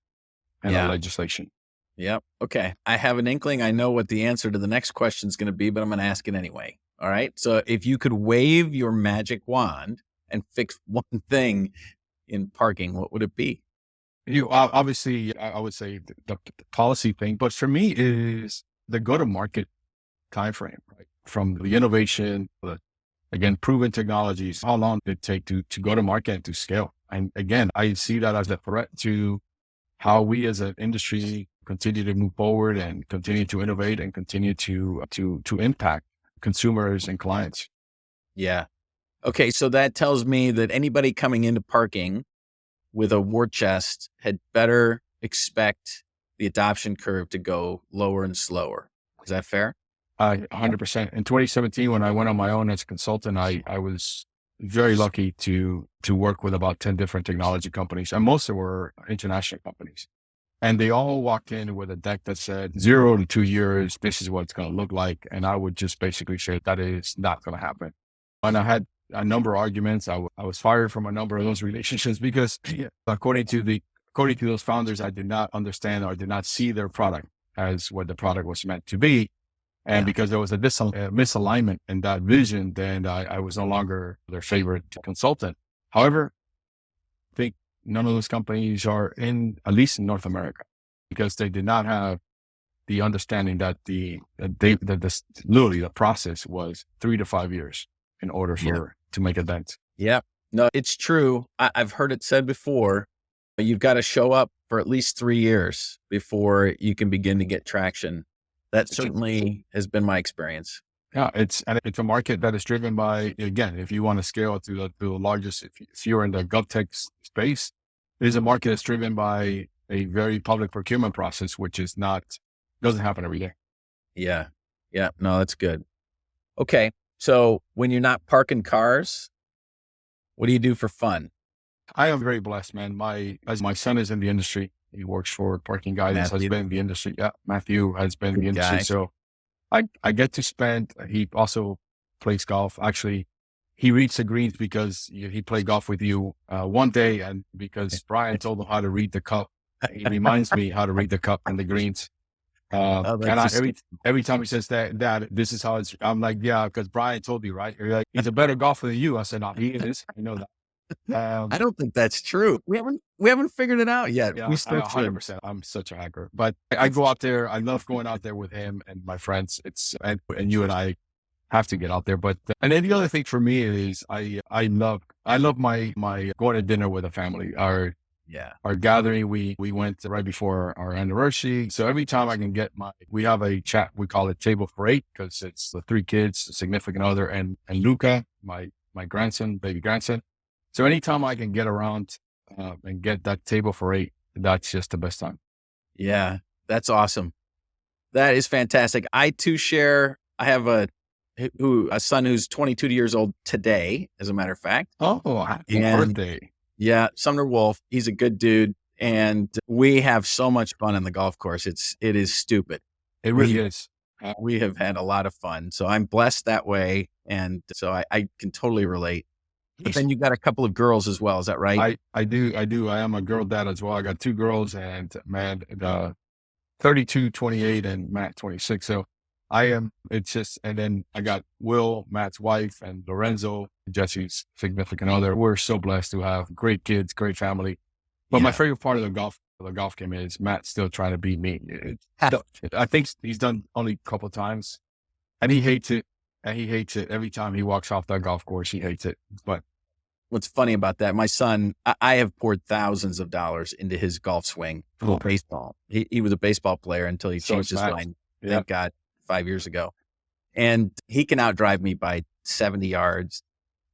and our legislation. Yep. Okay. I have an inkling. I know what the answer to the next question is going to be, but I'm going to ask it anyway. All right. So if you could wave your magic wand and fix one thing in parking, what would it be? Obviously, I would say the policy thing, but for me is the go-to-market timeframe, right? From the innovation, again, proven technologies, how long did it take to go to market and to scale? And again, I see that as a threat to how we as an industry continue to move forward and continue to innovate and continue to impact consumers and clients. Yeah. Okay. So that tells me that anybody coming into parking with a war chest had better expect the adoption curve to go lower and slower. Is that fair? 100%. In 2017, when I went on my own as a consultant, I was very lucky to work with about 10 different technology companies, and most of them were international companies. And they all walked in with a deck that said 0 to 2 years, this is what it's going to look like. And I would just basically say that is not going to happen. And I had a number of arguments. I was fired from a number of those relationships because according to those founders, I did not understand or did not see their product as what the product was meant to be. And because there was a misalignment in that vision, then I was no longer their favorite consultant. However, I think none of those companies are at least in North America, because they did not have the understanding that literally the process was 3 to 5 years in order to make a dent. Yeah, no, it's true. I've heard it said before, but you've got to show up for at least 3 years before you can begin to get traction. That certainly has been my experience. Yeah, it's a market that is driven by, again, if you want to scale to the largest, if you're in the GovTech space, it is a market that's driven by a very public procurement process, which doesn't happen every day. Yeah. Yeah. No, that's good. Okay. So when you're not parking cars, what do you do for fun? I am very blessed, man. My son is in the industry. He works for Parking Guidance, has been in the industry. Yeah, Matthew has been in the industry. So I get to spend, he also plays golf. Actually, he reads the greens because he played golf with you one day, and because Brian told him how to read the cup, he reminds me how to read the cup and the greens. Every time he says that this is how it's, I'm like, yeah, because Brian told me, right? You're like, he's a better golfer than you. I said, no, he is. I know that. I don't think that's true. We haven't figured it out yet. Yeah, we still 100%. I'm such a hacker, but I go out there. I love going out there with him and my friends. And you and I have to get out there. But and then the other thing for me is I love my going to dinner with a family. Our gathering, we went right before our anniversary. So every time I can get we have a chat, we call it Table for 8, because it's the 3 kids, the significant other, and Luca, my grandson, baby grandson. So anytime I can get around and get that Table for 8, that's just the best time. Yeah, that's awesome. That is fantastic. I too share. I have a son who's 22 years old today, as a matter of fact. Oh, happy birthday! Yeah, Sumner Wolf. He's a good dude, and we have so much fun on the golf course. It is stupid. It really is. We have had a lot of fun. So I'm blessed that way. And so I can totally relate. But then you got a couple of girls as well. Is that right? I do. I am a girl dad as well. I got two girls, and man, 32, 28, and Matt 26. So it's just, and then I got Will, Matt's wife, and Lorenzo, Jesse's significant other. We're so blessed to have great kids, great family. But my favorite part of the golf game is Matt still trying to beat me. I think he's done only a couple of times, and he hates it. And he hates it every time he walks off that golf course. He hates it. But what's funny about that, my son, I have poured thousands of dollars into his golf swing for baseball. He was a baseball player until he changed his mind. Thank God, 5 years ago. And he can outdrive me by 70 yards,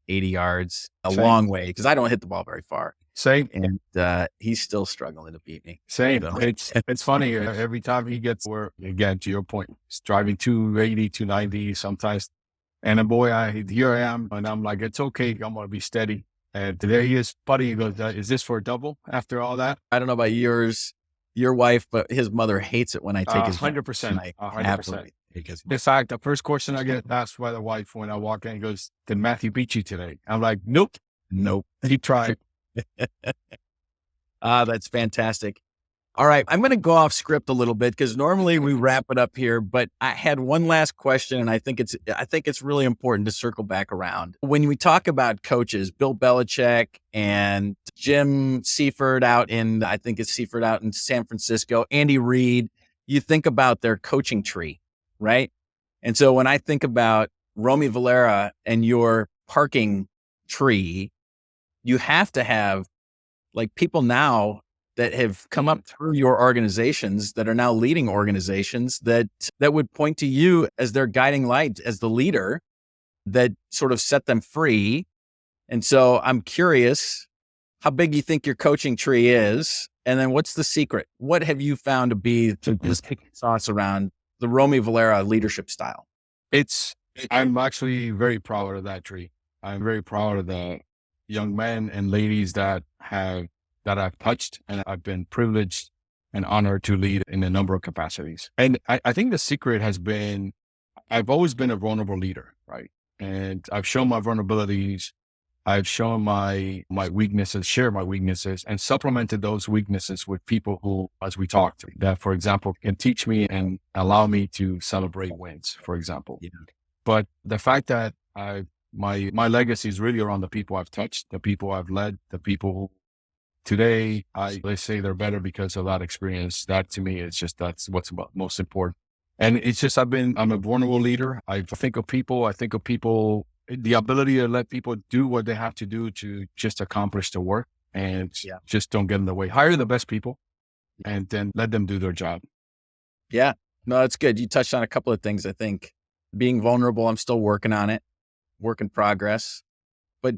80 yards, a long way, because I don't hit the ball very far. Same. And he's still struggling to beat me. Same. So. It's funny. Every time he gets where, again, to your point, he's driving 280, 290 sometimes. And then, boy, here I am. And I'm like, it's okay. I'm going to be steady. And there he is, buddy. He goes, is this for a double after all that? I don't know about your wife, but his mother hates it when I take his 100%. 100%. Because in fact, the first question I get asked by the wife when I walk in, goes, did Matthew beat you today? I'm like, nope. He tried. That's fantastic. All right. I'm going to go off script a little bit because normally we wrap it up here, but I had one last question, and I think it's really important to circle back around. When we talk about coaches, Bill Belichick and Jim Seifert out in San Francisco, Andy Reid, you think about their coaching tree, right? And so when I think about Roamy Valera and your parking tree, you have to have like people now that have come up through your organizations that are now leading organizations that would point to you as their guiding light, as the leader that sort of set them free. And so I'm curious how big you think your coaching tree is. And then what's the secret? What have you found to be the secret sauce around the Roamy Valera leadership style? I'm actually very proud of that tree. I'm very proud of the young men and ladies that I've touched, and I've been privileged and honored to lead in a number of capacities. And I think the secret has been, I've always been a vulnerable leader, right? And I've shown my vulnerabilities. I've shown my weaknesses, shared my weaknesses, and supplemented those weaknesses with people who, as we talked, that, for example, can teach me and allow me to celebrate wins, for example. Yeah. But the fact that my legacy is really around the people I've touched, the people I've led, the people who today, they say they're better because of that experience. That to me is just, that's what's most important. And it's just, I'm a vulnerable leader. I think of people, the ability to let people do what they have to do to just accomplish the work and just don't get in the way. Hire the best people and then let them do their job. Yeah, no, that's good. You touched on a couple of things. I think being vulnerable, I'm still working on it, work in progress, but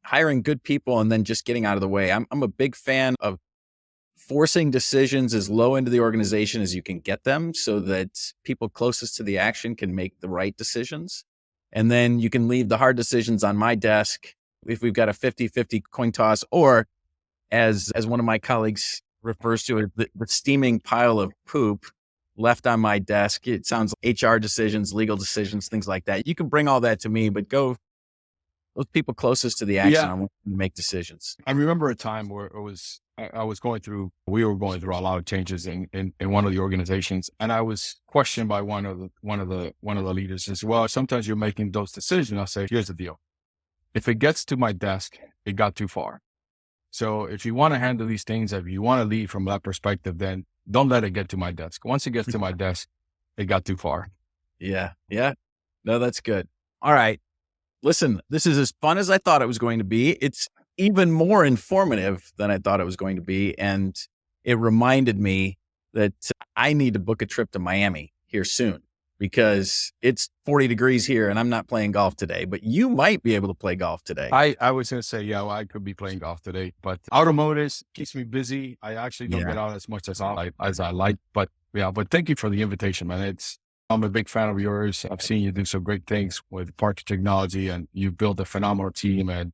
hiring good people and then just getting out of the way. I'm a big fan of forcing decisions as low into the organization as you can get them so that people closest to the action can make the right decisions. And then you can leave the hard decisions on my desk if we've got a 50-50 coin toss, or as one of my colleagues refers to it, the steaming pile of poop left on my desk. It sounds like HR decisions, legal decisions, things like that. You can bring all that to me, but go those people closest to the action, I want them to make decisions. I remember a time where we were going through a lot of changes in one of the organizations, and I was questioned by one of the leaders as well. Sometimes you're making those decisions. I say, here's the deal. If it gets to my desk, it got too far. So if you want to handle these things, if you want to lead from that perspective, then don't let it get to my desk. Once it gets to my desk, it got too far. Yeah. No, that's good. All right. Listen, this is as fun as I thought it was going to be. It's even more informative than I thought it was going to be. And it reminded me that I need to book a trip to Miami here soon because it's 40 degrees here and I'm not playing golf today, but you might be able to play golf today. I was going to say, I could be playing golf today, but Automotus keeps me busy. I actually don't get out as much as I like, but thank you for the invitation, man. I'm a big fan of yours. I've seen you do some great things with parking technology, and you've built a phenomenal team, and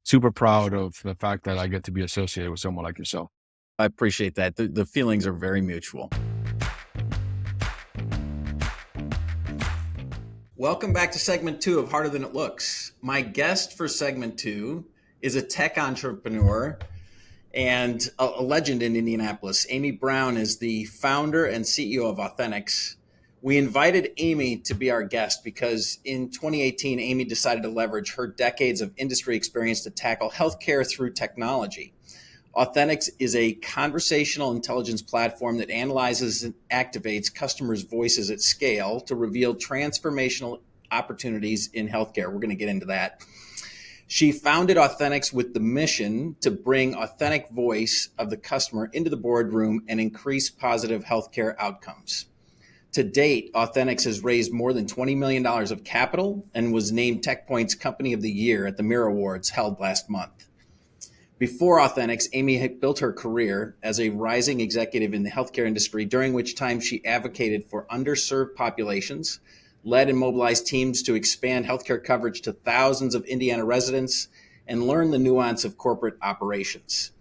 super proud of the fact that I get to be associated with someone like yourself. I appreciate that. The feelings are very mutual. Welcome back to segment 2 of Harder Than It Looks. My guest for segment 2 is a tech entrepreneur and a legend in Indianapolis. Amy Brown is the founder and CEO of Authenticx. We invited Amy to be our guest because in 2018, Amy decided to leverage her decades of industry experience to tackle healthcare through technology. Authenticx is a conversational intelligence platform that analyzes and activates customers' voices at scale to reveal transformational opportunities in healthcare. We're going to get into that. She founded Authenticx with the mission to bring authentic voice of the customer into the boardroom and increase positive healthcare outcomes. To date, Authenticx has raised more than $20 million of capital and was named TechPoint's Company of the Year at the Mirror Awards held last month. Before Authenticx, Amy had built her career as a rising executive in the healthcare industry, during which time she advocated for underserved populations, led and mobilized teams to expand healthcare coverage to thousands of Indiana residents, and learned the nuance of corporate operations.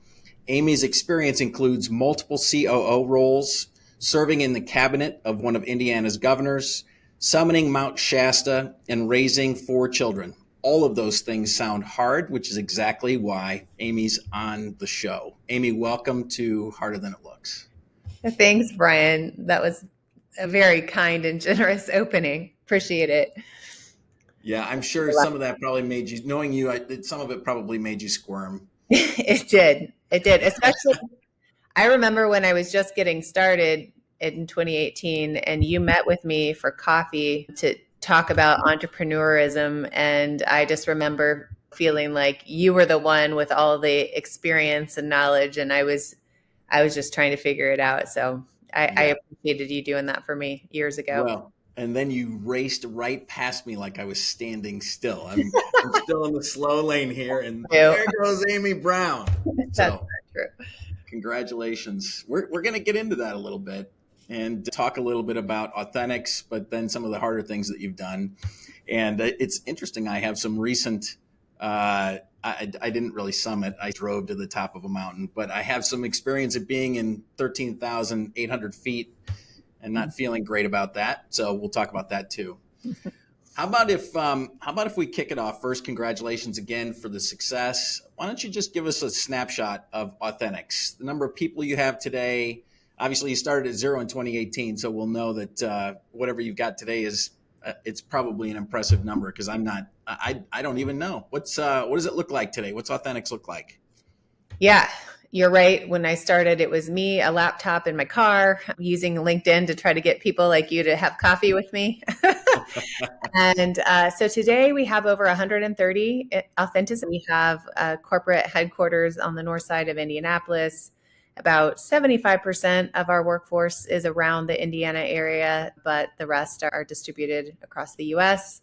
Amy's experience includes multiple COO roles, serving in the cabinet of one of Indiana's governors, summoning Mount Shasta, and raising 4 children. All of those things sound hard, which is exactly why Amy's on the show. Amy, welcome to Harder Than It Looks. Thanks, Brian. That was a very kind and generous opening. Appreciate it. Yeah, I'm sure some of that probably made you, knowing you, some of it probably made you squirm. It did. It did. Especially, I remember when I was just getting started in 2018 and you met with me for coffee to talk about entrepreneurism. And I just remember feeling like you were the one with all the experience and knowledge. And I was just trying to figure it out. So I appreciated you doing that for me years ago. Well, and then you raced right past me like I was standing still. I'm still in the slow lane here, and there goes Amy Brown. So, true. Congratulations. We're going to get into that a little bit and talk a little bit about Authenticx, but then some of the harder things that you've done. And it's interesting. I have some recent. I didn't really summit. I drove to the top of a mountain, but I have some experience of being in 13,800 feet and not feeling great about that. So we'll talk about that too. How about if we kick it off first? Congratulations again for the success. Why don't you just give us a snapshot of Authenticx, the number of people you have today? Obviously, you started at 0 in 2018, so we'll know that whatever you've got today is it's probably an impressive number because I don't even know. What does it look like today? What's Authenticx look like? Yeah. You're right. When I started, it was me, a laptop in my car, using LinkedIn to try to get people like you to have coffee with me. And so today we have over 130 Authenticx. We have a corporate headquarters on the north side of Indianapolis. About 75% of our workforce is around the Indiana area, but the rest are distributed across the U.S.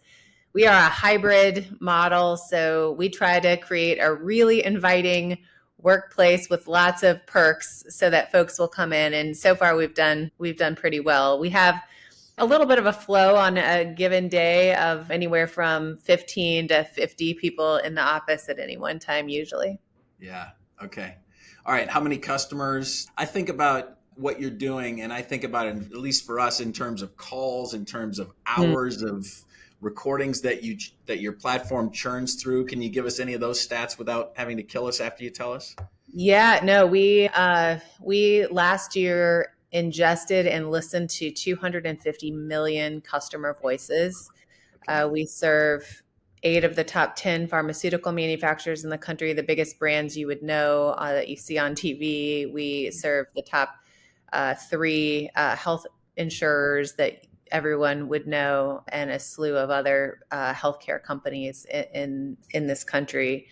We are a hybrid model, so we try to create a really inviting workplace with lots of perks so that folks will come in. And so far we've done pretty well. We have a little bit of a flow on a given day of anywhere from 15 to 50 people in the office at any one time, usually. Yeah. Okay. All right. How many customers? I think about what you're doing, and I think about it, at least for us, in terms of calls, in terms of hours of recordings that your platform churns through. Can you give us any of those stats without having to kill us after you tell us? Yeah, no, we last year ingested and listened to 250 million customer voices. We serve 8 of the top 10 pharmaceutical manufacturers in the country, the biggest brands you would know that you see on TV. We serve the top 3 health insurers that everyone would know, and a slew of other healthcare companies in this country.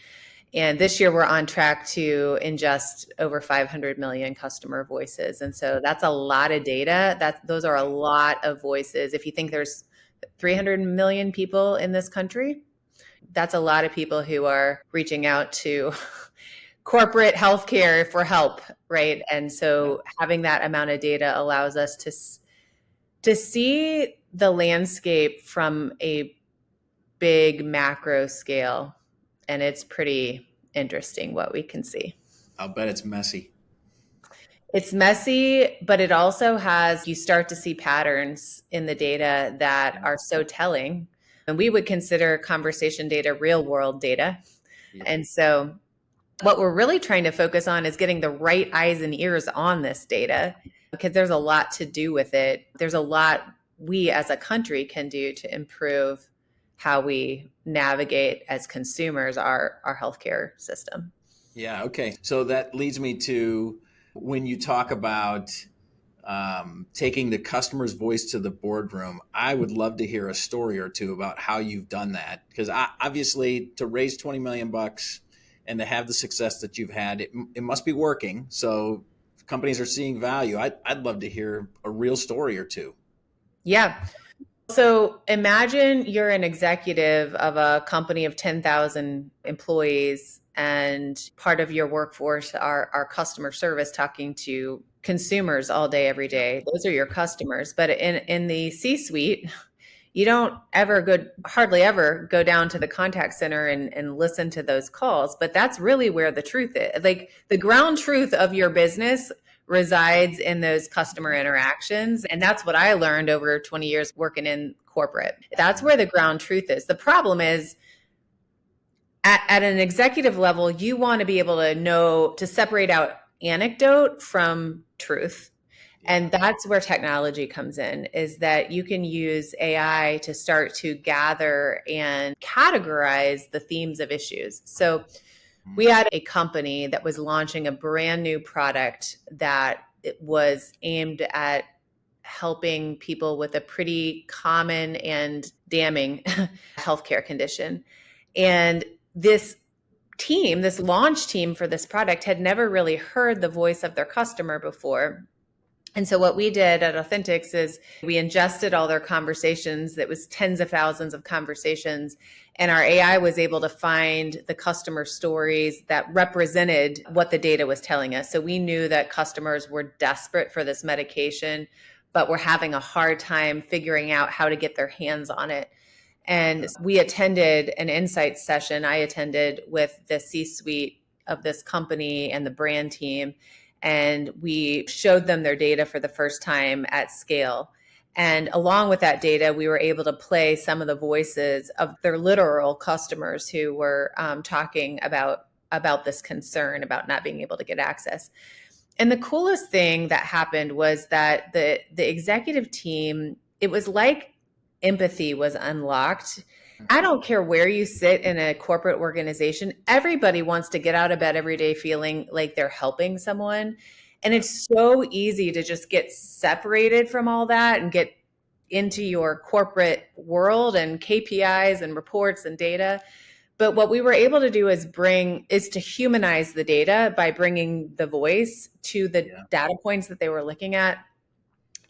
And this year we're on track to ingest over 500 million customer voices. And so that's a lot of data. Those are a lot of voices. If you think there's 300 million people in this country, that's a lot of people who are reaching out to corporate healthcare for help, right? And so having that amount of data allows us to see the landscape from a big macro scale. And it's pretty interesting what we can see. I'll bet it's messy. It's messy, but it also you start to see patterns in the data that are so telling. And we would consider conversation data real world data. Yeah. And so what we're really trying to focus on is getting the right eyes and ears on this data, because there's a lot to do with it. There's a lot we as a country can do to improve how we navigate as consumers our healthcare system. Yeah. Okay. So that leads me to when you talk about taking the customer's voice to the boardroom, I would love to hear a story or two about how you've done that. Because obviously, to raise 20 million bucks and to have the success that you've had, it must be working. So companies are seeing value. I'd love to hear a real story or two. Yeah. So imagine you're an executive of a company of 10,000 employees, and part of your workforce are customer service, talking to consumers all day, every day. Those are your customers. But in the C-suite, you don't hardly ever go down to the contact center and listen to those calls. But that's really where the truth is. Like, the ground truth of your business resides in those customer interactions. And that's what I learned over 20 years working in corporate. That's where the ground truth is. The problem is, at an executive level, you want to be able to know to separate out anecdote from truth. And that's where technology comes in, is that you can use AI to start to gather and categorize the themes of issues. So we had a company that was launching a brand new product that it was aimed at helping people with a pretty common and damning healthcare condition. And this launch team for this product had never really heard the voice of their customer before. And so what we did at Authenticx is we ingested all their conversations. That was tens of thousands of conversations. And our AI was able to find the customer stories that represented what the data was telling us. So we knew that customers were desperate for this medication, but were having a hard time figuring out how to get their hands on it. And we attended an insight session. I attended with the C-suite of this company and the brand team. And we showed them their data for the first time at scale. And along with that data, we were able to play some of the voices of their literal customers who were talking about this concern about not being able to get access. And the coolest thing that happened was that the executive team, it was like empathy was unlocked. I don't care where you sit in a corporate organization. Everybody wants to get out of bed every day feeling like they're helping someone. And it's so easy to just get separated from all that and get into your corporate world and KPIs and reports and data. But what we were able to do is to humanize the data by bringing the voice to the data points that they were looking at.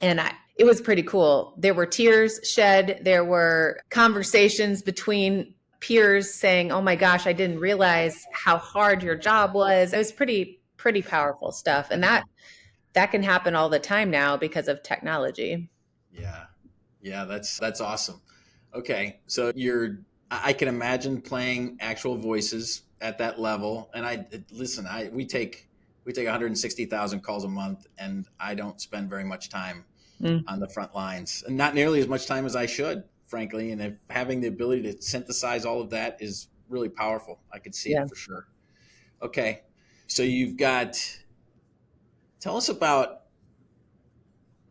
And it was pretty cool. There were tears shed. There were conversations between peers saying, "Oh my gosh, I didn't realize how hard your job was." It was pretty powerful stuff. And that can happen all the time now because of technology. Yeah, that's awesome. Okay, so I can imagine playing actual voices at that level. And we take 160,000 calls a month, and I don't spend very much time on the front lines, and not nearly as much time as I should, frankly. And having the ability to synthesize all of that is really powerful. I could see it for sure. Okay, so tell us about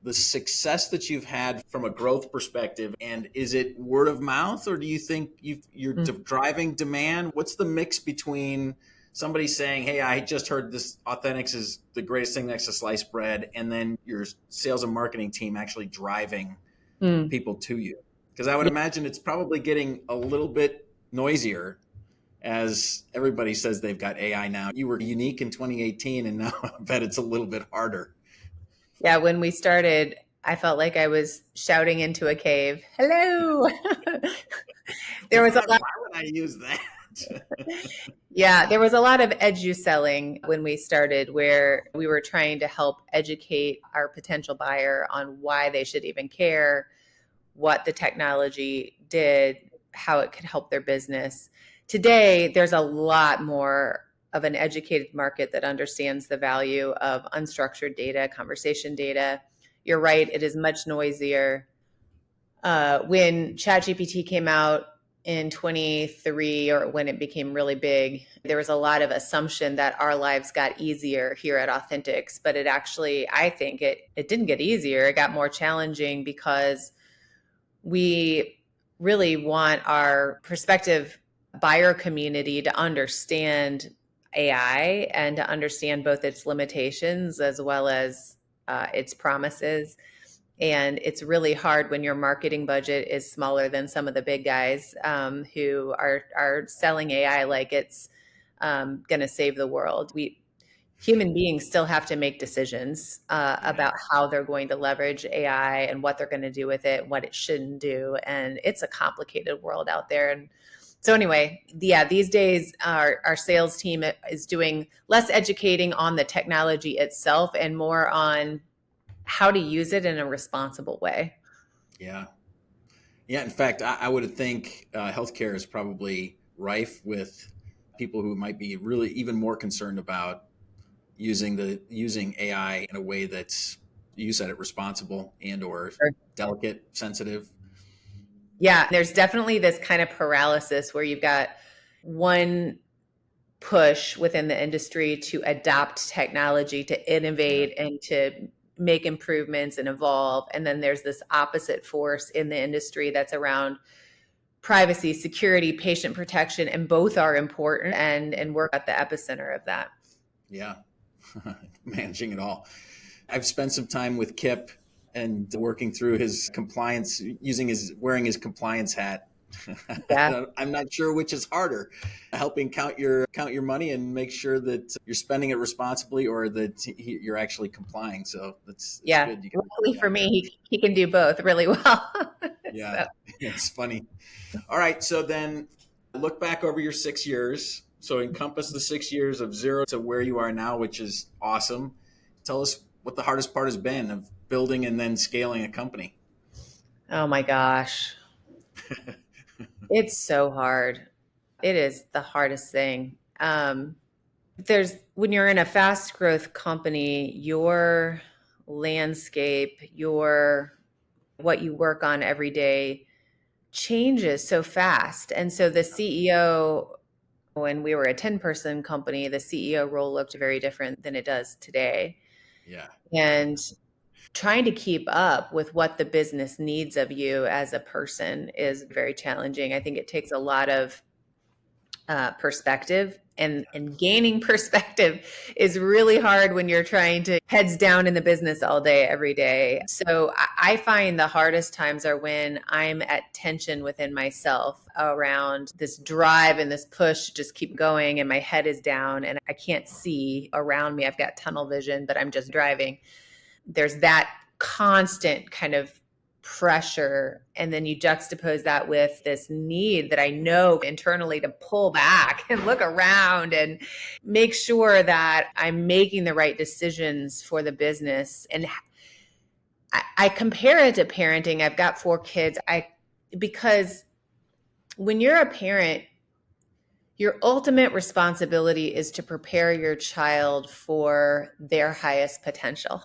the success that you've had from a growth perspective. And is it word of mouth, or do you think you're driving demand? What's the mix between somebody saying, "Hey, I just heard this Authenticx is the greatest thing next to sliced bread," and then your sales and marketing team actually driving people to you? Because I would imagine it's probably getting a little bit noisier as everybody says they've got AI now. You were unique in 2018, and now I bet it's a little bit harder. Yeah, when we started, I felt like I was shouting into a cave. Hello. There was a lot. Why would I use that? Yeah, there was a lot of edu-selling when we started, where we were trying to help educate our potential buyer on why they should even care, what the technology did, how it could help their business. Today, there's a lot more of an educated market that understands the value of unstructured data, conversation data. You're right, it is much noisier. When ChatGPT came out in 23, or when it became really big, there was a lot of assumption that our lives got easier here at Authenticx, but it actually, I think it didn't get easier. It got more challenging because we really want our prospective buyer community to understand AI and to understand both its limitations as well as its promises. And it's really hard when your marketing budget is smaller than some of the big guys who are selling AI like it's going to save the world. Human beings still have to make decisions about how they're going to leverage AI and what they're going to do with it, what it shouldn't do. And it's a complicated world out there. And so anyway, yeah, these days our sales team is doing less educating on the technology itself and more on how to use it in a responsible way. Yeah. Yeah. In fact, I would think healthcare is probably rife with people who might be really even more concerned about using AI in a way that's, you said it, responsible and or delicate, sensitive. Yeah, there's definitely this kind of paralysis where you've got one push within the industry to adopt technology, to innovate and to make improvements and evolve. And then there's this opposite force in the industry that's around privacy, security, patient protection, and both are important and we're at the epicenter of that. Yeah. Managing it all. I've spent some time with Kip and working through his compliance, wearing his compliance hat. Yeah. I'm not sure which is harder, helping count your money and make sure that you're spending it responsibly, or that you're actually complying. So that's good. Luckily for me, he can do both really well. Yeah, it's funny. All right, so then look back over your 6 years. So encompass the 6 years of zero to where you are now, which is awesome. Tell us what the hardest part has been of building and then scaling a company. Oh my gosh. It's so hard. It is the hardest thing. When you're in a fast growth company, your landscape, what you work on every day changes so fast. And so the CEO, when we were a 10-person company, the CEO role looked very different than it does today. Yeah. And trying to keep up with what the business needs of you as a person is very challenging. I think it takes a lot of perspective, and gaining perspective is really hard when you're trying to heads down in the business all day, every day. So I find the hardest times are when I'm at tension within myself around this drive and this push to just keep going, and my head is down and I can't see around me. I've got tunnel vision, but I'm just driving. There's that constant kind of pressure. And then you juxtapose that with this need that I know internally to pull back and look around and make sure that I'm making the right decisions for the business. And I compare it to parenting. I've got 4 kids. Because when you're a parent, your ultimate responsibility is to prepare your child for their highest potential.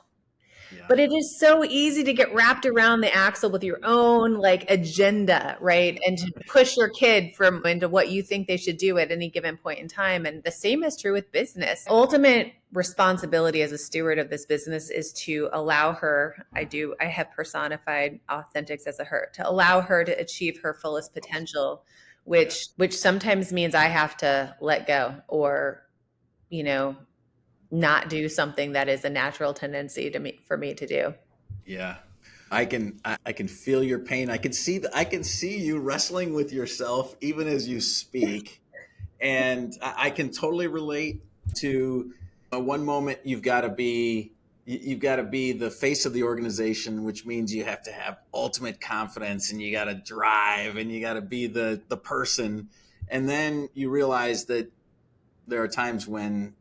Yeah. But it is so easy to get wrapped around the axle with your own agenda, right? And to push your kid into what you think they should do at any given point in time. And the same is true with business. Ultimate responsibility as a steward of this business is to allow her, I have personified Authenticx as a her, to allow her to achieve her fullest potential, which sometimes means I have to let go or, not do something that is a natural tendency for me to do. Yeah. I can feel your pain. I can see you wrestling with yourself even as you speak. And I can totally relate to one moment you've got to be the face of the organization, which means you have to have ultimate confidence and you got to drive and you got to be the person. And then you realize that there are times when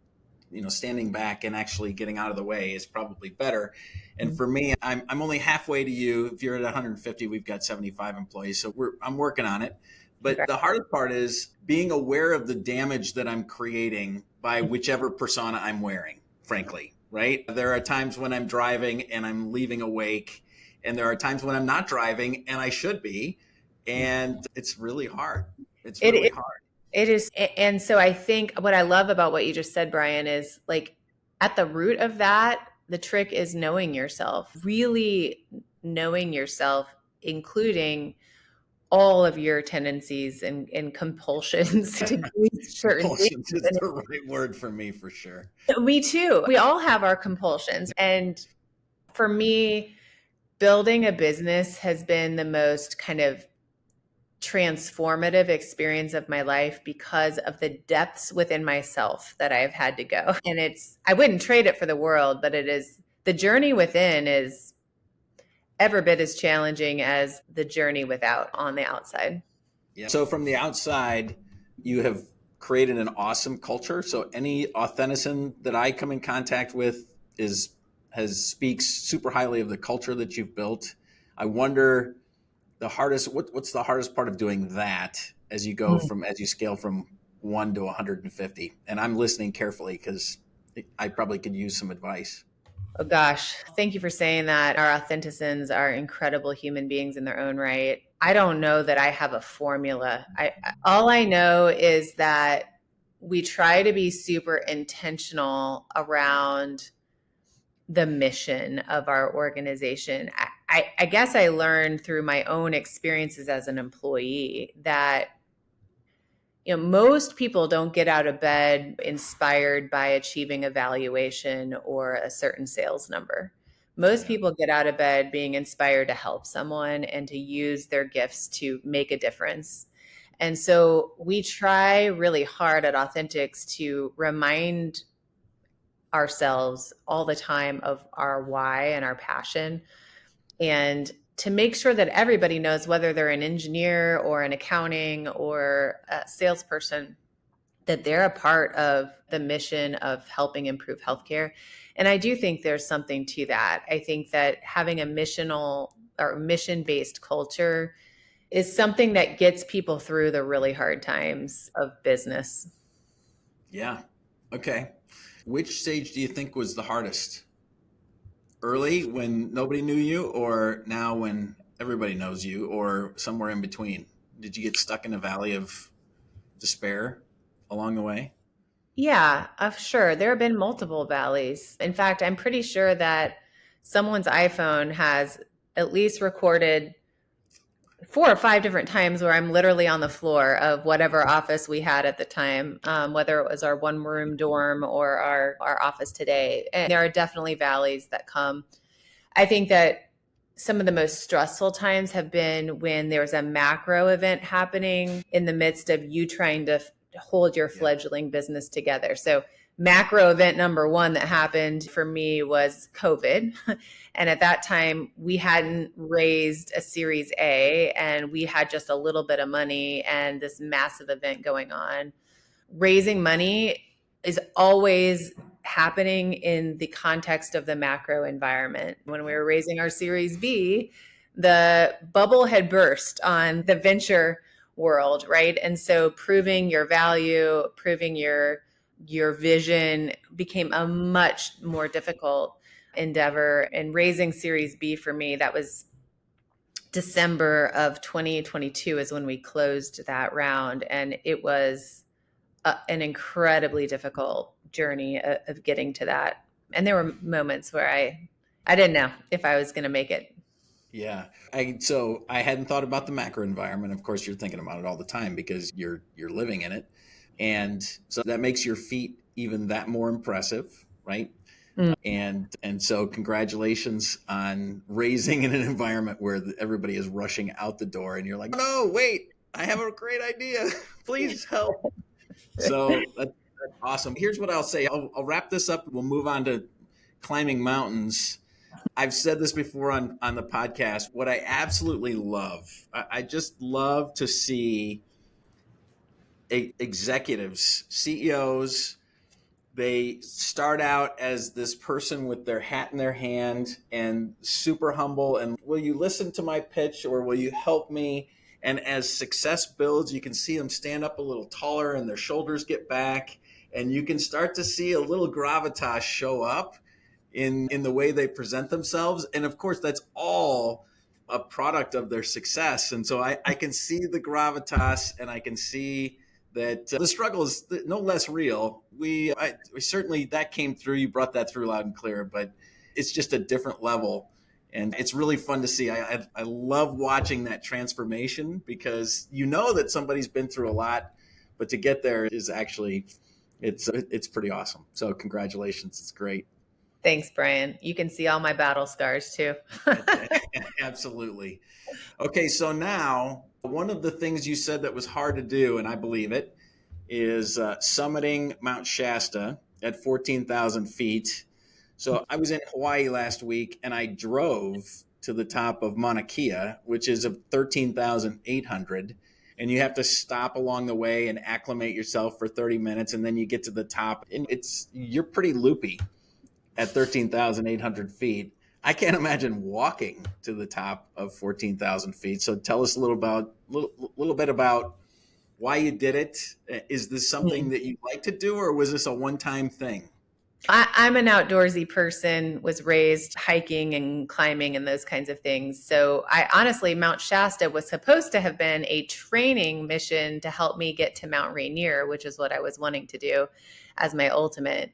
standing back and actually getting out of the way is probably better. And for me, I'm only halfway to you. If you're at 150, we've got 75 employees. So I'm working on it. But the hardest part is being aware of the damage that I'm creating by whichever persona I'm wearing, frankly, right? There are times when I'm driving and I'm leaving a wake And there are times when I'm not driving and I should be. And it's really hard. It's really hard. It is. And so I think what I love about what you just said, Brian, is like at the root of that, the trick is knowing yourself, really knowing yourself, including all of your tendencies and compulsions to do certain Compulsion things. is the right word for me, for sure. Me too. We all have our compulsions. And for me, building a business has been the most kind of transformative experience of my life because of the depths within myself that I've had to go. And I wouldn't trade it for the world, but the journey within is every bit as challenging as the journey without on the outside. Yeah. So from the outside, you have created an awesome culture. So any authenticen that I come in contact with speaks super highly of the culture that you've built. I wonder what's the hardest part of doing that as you go as you scale from 1 to 150? And I'm listening carefully because I probably could use some advice. Oh gosh, thank you for saying that. Our authenticens are incredible human beings in their own right. I don't know that I have a formula. All I know is that we try to be super intentional around the mission of our organization. I guess I learned through my own experiences as an employee that most people don't get out of bed inspired by achieving a valuation or a certain sales number. Most people get out of bed being inspired to help someone and to use their gifts to make a difference. And so we try really hard at Authenticx to remind ourselves all the time of our why and our passion, and to make sure that everybody knows, whether they're an engineer or an accounting or a salesperson, that they're a part of the mission of helping improve healthcare. And I do think there's something to that. I think that having a missional or mission-based culture is something that gets people through the really hard times of business. Yeah. Okay. Which stage do you think was the hardest? Early when nobody knew you, or now when everybody knows you, or somewhere in between? Did you get stuck in a valley of despair along the way? Yeah, sure. There have been multiple valleys. In fact, I'm pretty sure that someone's iPhone has at least recorded 4 or 5 different times where I'm literally on the floor of whatever office we had at the time, whether it was our one room dorm or our office today. And there are definitely valleys that come. I think that some of the most stressful times have been when there's a macro event happening in the midst of you trying to hold your fledgling business together. So macro event number 1 that happened for me was COVID. And at that time, we hadn't raised a Series A and we had just a little bit of money and this massive event going on. Raising money is always happening in the context of the macro environment. When we were raising our Series B, the bubble had burst on the venture world, right? And so proving your value, proving your vision became a much more difficult endeavor. And raising Series B for me, that was December of 2022 is when we closed that round. And it was an incredibly difficult journey of getting to that. And there were moments where I didn't know if I was going to make it. Yeah. So I hadn't thought about the macro environment. Of course, you're thinking about it all the time because you're living in it. And so that makes your feat even that more impressive, right? And so congratulations on raising in an environment where everybody is rushing out the door and you're like, no, wait, I have a great idea. Please help. So that's awesome. Here's what I'll say. I'll wrap this up. We'll move on to climbing mountains. I've said this before on the podcast. What I absolutely love, I just love to see executives, CEOs, they start out as this person with their hat in their hand and super humble. And will you listen to my pitch or will you help me? And as success builds, you can see them stand up a little taller and their shoulders get back. And you can start to see a little gravitas show up. in the way they present themselves. And of course, that's all a product of their success. And so I can see the gravitas, and I can see that the struggle is no less real. We certainly, that came through. You brought that through loud and clear, but it's just a different level. And it's really fun to see. I love watching that transformation, because you know that somebody's been through a lot, but to get there is actually, it's pretty awesome. So congratulations. It's great. Thanks, Brian. You can see all my battle scars too. Absolutely. Okay, so now one of the things you said that was hard to do, and I believe it, is summiting Mount Shasta at 14,000 feet. So I was in Hawaii last week, and I drove to the top of Mauna Kea, which is of 13,800. And you have to stop along the way and acclimate yourself for 30 minutes, and then you get to the top, and you're pretty loopy at 13,800 feet. I can't imagine walking to the top of 14,000 feet. So tell us a little bit about why you did it. Is this something that you like to do, or was this a one-time thing? I'm an outdoorsy person, was raised hiking and climbing and those kinds of things. So I honestly, Mount Shasta was supposed to have been a training mission to help me get to Mount Rainier, which is what I was wanting to do as my ultimate.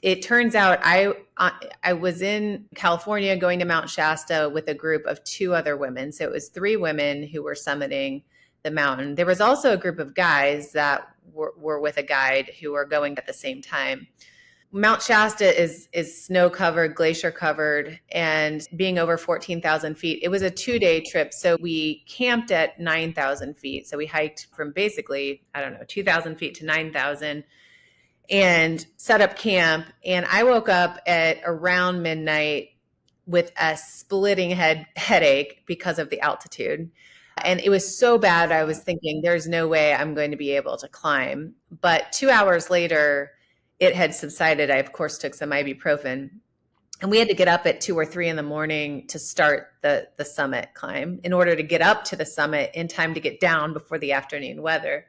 It turns out I was in California going to Mount Shasta with a group of 2 other women. So it was 3 women who were summiting the mountain. There was also a group of guys that were with a guide who were going at the same time. Mount Shasta is snow covered, glacier covered, and being over 14,000 feet, it was a 2-day trip. So we camped at 9,000 feet. So we hiked from basically, 2,000 feet to 9,000 and set up camp. And I woke up at around midnight with a splitting headache because of the altitude. And it was so bad, I was thinking, there's no way I'm going to be able to climb. But 2 hours later, it had subsided. I, of course, took some ibuprofen. And we had to get up at 2 or 3 in the morning to start the summit climb in order to get up to the summit in time to get down before the afternoon weather.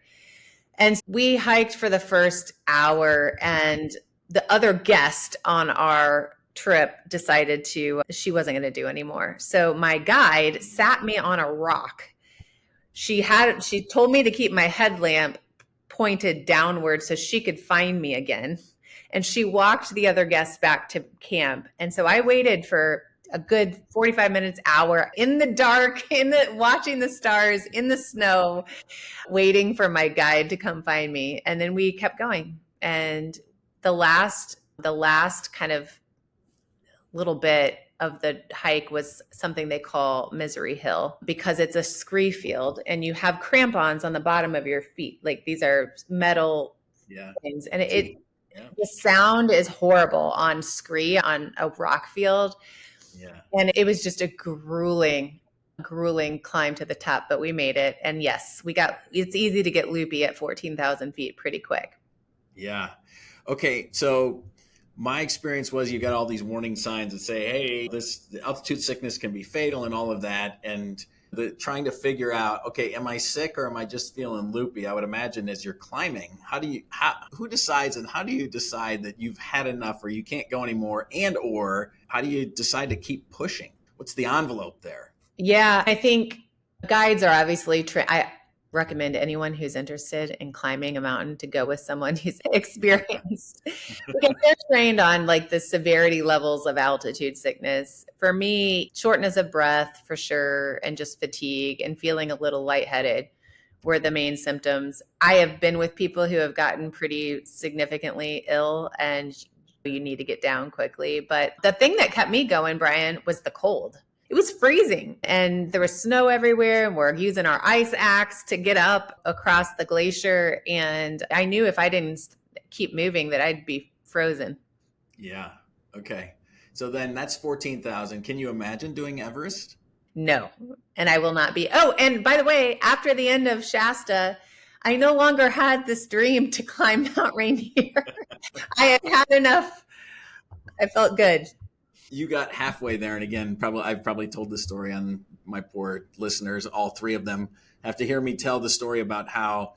And we hiked for the first hour, and the other guest on our trip decided she wasn't going to do anymore. So my guide sat me on a rock. She told me to keep my headlamp pointed downward so she could find me again. And she walked the other guests back to camp. And so I waited for a good 45 minutes, hour in the dark, watching the stars in the snow, waiting for my guide to come find me. And then we kept going. And the last kind of little bit of the hike was something they call Misery Hill, because it's a scree field and you have crampons on the bottom of your feet. Like, these are metal things. And the sound is horrible on scree, on a rock field. Yeah. And it was just a grueling climb to the top, but we made it. And yes, it's easy to get loopy at 14,000 feet pretty quick. Yeah. Okay. So my experience was, you got all these warning signs that say, hey, the altitude sickness can be fatal and all of that. And trying to figure out, okay, am I sick or am I just feeling loopy? I would imagine as you're climbing, who decides, and how do you decide that you've had enough or you can't go anymore, or how do you decide to keep pushing? What's the envelope there? Yeah, I think guides are obviously I recommend anyone who's interested in climbing a mountain to go with someone who's experienced, because they're trained on like the severity levels of altitude sickness. For me, shortness of breath for sure, and just fatigue and feeling a little lightheaded were the main symptoms. I have been with people who have gotten pretty significantly ill, and you need to get down quickly. But the thing that kept me going, Brian, was the cold. It was freezing and there was snow everywhere, and we're using our ice axe to get up across the glacier. And I knew if I didn't keep moving that I'd be frozen. Yeah. Okay. So then that's 14,000. Can you imagine doing Everest? No, and I will not be. Oh, and by the way, after the end of Shasta, I no longer had this dream to climb Mount Rainier. I had had enough. I felt good. You got halfway there, and again, I've probably told this story on my poor listeners. All 3 of them have to hear me tell the story about how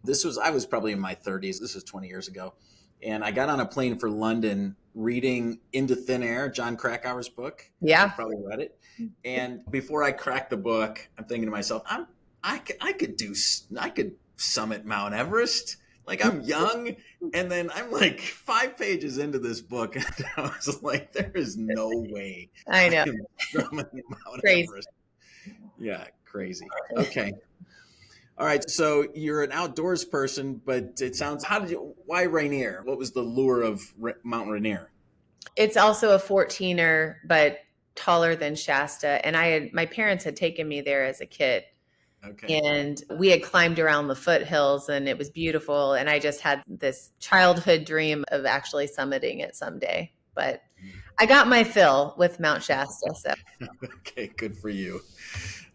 I was probably in my 30s. This was 20 years ago. And I got on a plane for London reading Into Thin Air, John Krakauer's book. Yeah. You've probably read it. And before I cracked the book, I'm thinking to myself, I could summit Mount Everest. Like, I'm young, and then I'm like 5 pages into this book, and I was like, there is no way I know. I'm summiting Mount Crazy. Everest. Yeah, crazy. Okay. All right. So you're an outdoors person, but it sounds, why Rainier? What was the lure of Mount Rainier? It's also a 14er, but taller than Shasta. And my parents had taken me there as a kid. Okay. And we had climbed around the foothills and it was beautiful. And I just had this childhood dream of actually summiting it someday. But I got my fill with Mount Shasta. So. Okay, good for you.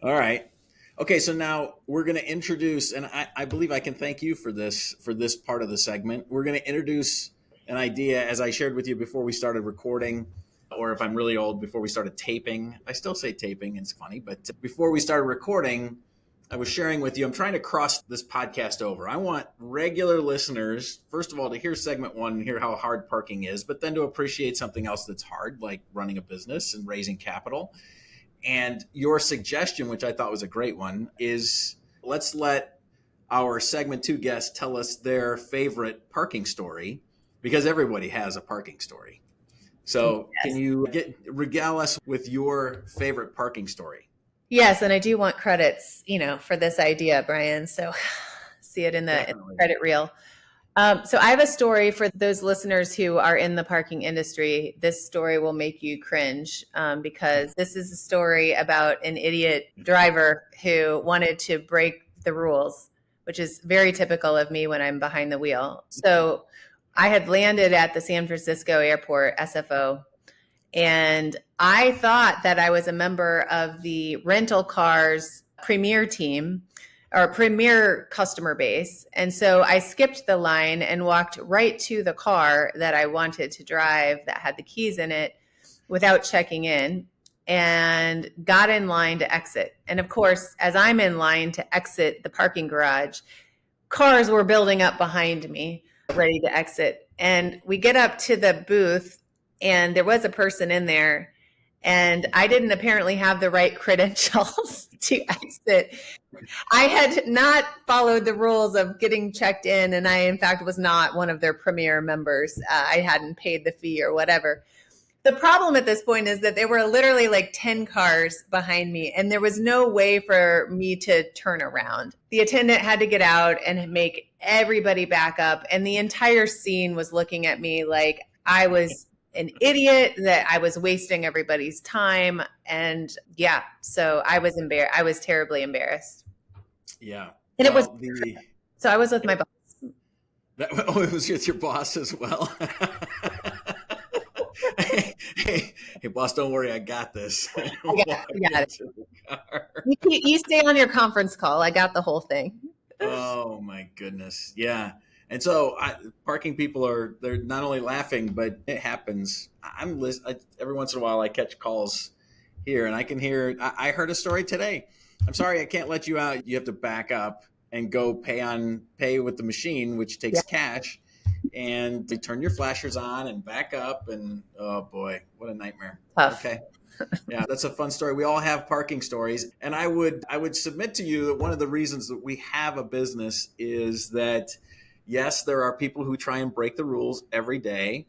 All right. Okay, so now we're going to introduce, and I believe I can thank you for this part of the segment. We're going to introduce an idea, as I shared with you before we started recording, or if I'm really old, before we started taping. I still say taping, it's funny, but before we started recording, I was sharing with you, I'm trying to cross this podcast over. I want regular listeners, first of all, to hear segment 1 and hear how hard parking is, but then to appreciate something else that's hard, like running a business and raising capital. And your suggestion, which I thought was a great one, is let's let our segment 2 guests tell us their favorite parking story, because everybody has a parking story. So Can you regale us with your favorite parking story? Yes, and I do want credits, for this idea, Brian. So see it in the credit reel. So I have a story for those listeners who are in the parking industry. This story will make you cringe because this is a story about an idiot driver who wanted to break the rules, which is very typical of me when I'm behind the wheel. So I had landed at the San Francisco airport, SFO, and I thought that I was a member of the rental cars premier team or premier customer base. And so I skipped the line and walked right to the car that I wanted to drive that had the keys in it without checking in and got in line to exit. And of course, as I'm in line to exit the parking garage, cars were building up behind me, ready to exit. And we get up to the booth and there was a person in there and I didn't apparently have the right credentials to exit. I had not followed the rules of getting checked in, and I, in fact, was not one of their premier members. I hadn't paid the fee or whatever. The problem at this point is that there were literally like 10 cars behind me, and there was no way for me to turn around. The attendant had to get out and make everybody back up, and the entire scene was looking at me like I was an idiot, that I was wasting everybody's time. And yeah, so I was embarrassed. I was terribly embarrassed. Yeah. And it was, so I was with my boss. It was with your boss as well. hey, boss, don't worry. I got this. I got it. You stay on your conference call. I got the whole thing. Oh my goodness. Yeah. And so parking people they're not only laughing, but it happens. Every once in a while I catch calls here and I can hear, I heard a story today. I'm sorry, I can't let you out. You have to back up and go pay with the machine, which takes cash, and they turn your flashers on and back up. And oh boy, what a nightmare. Tough. Okay. Yeah, that's a fun story. We all have parking stories. And I would submit to you that one of the reasons that we have a business is that, yes, there are people who try and break the rules every day,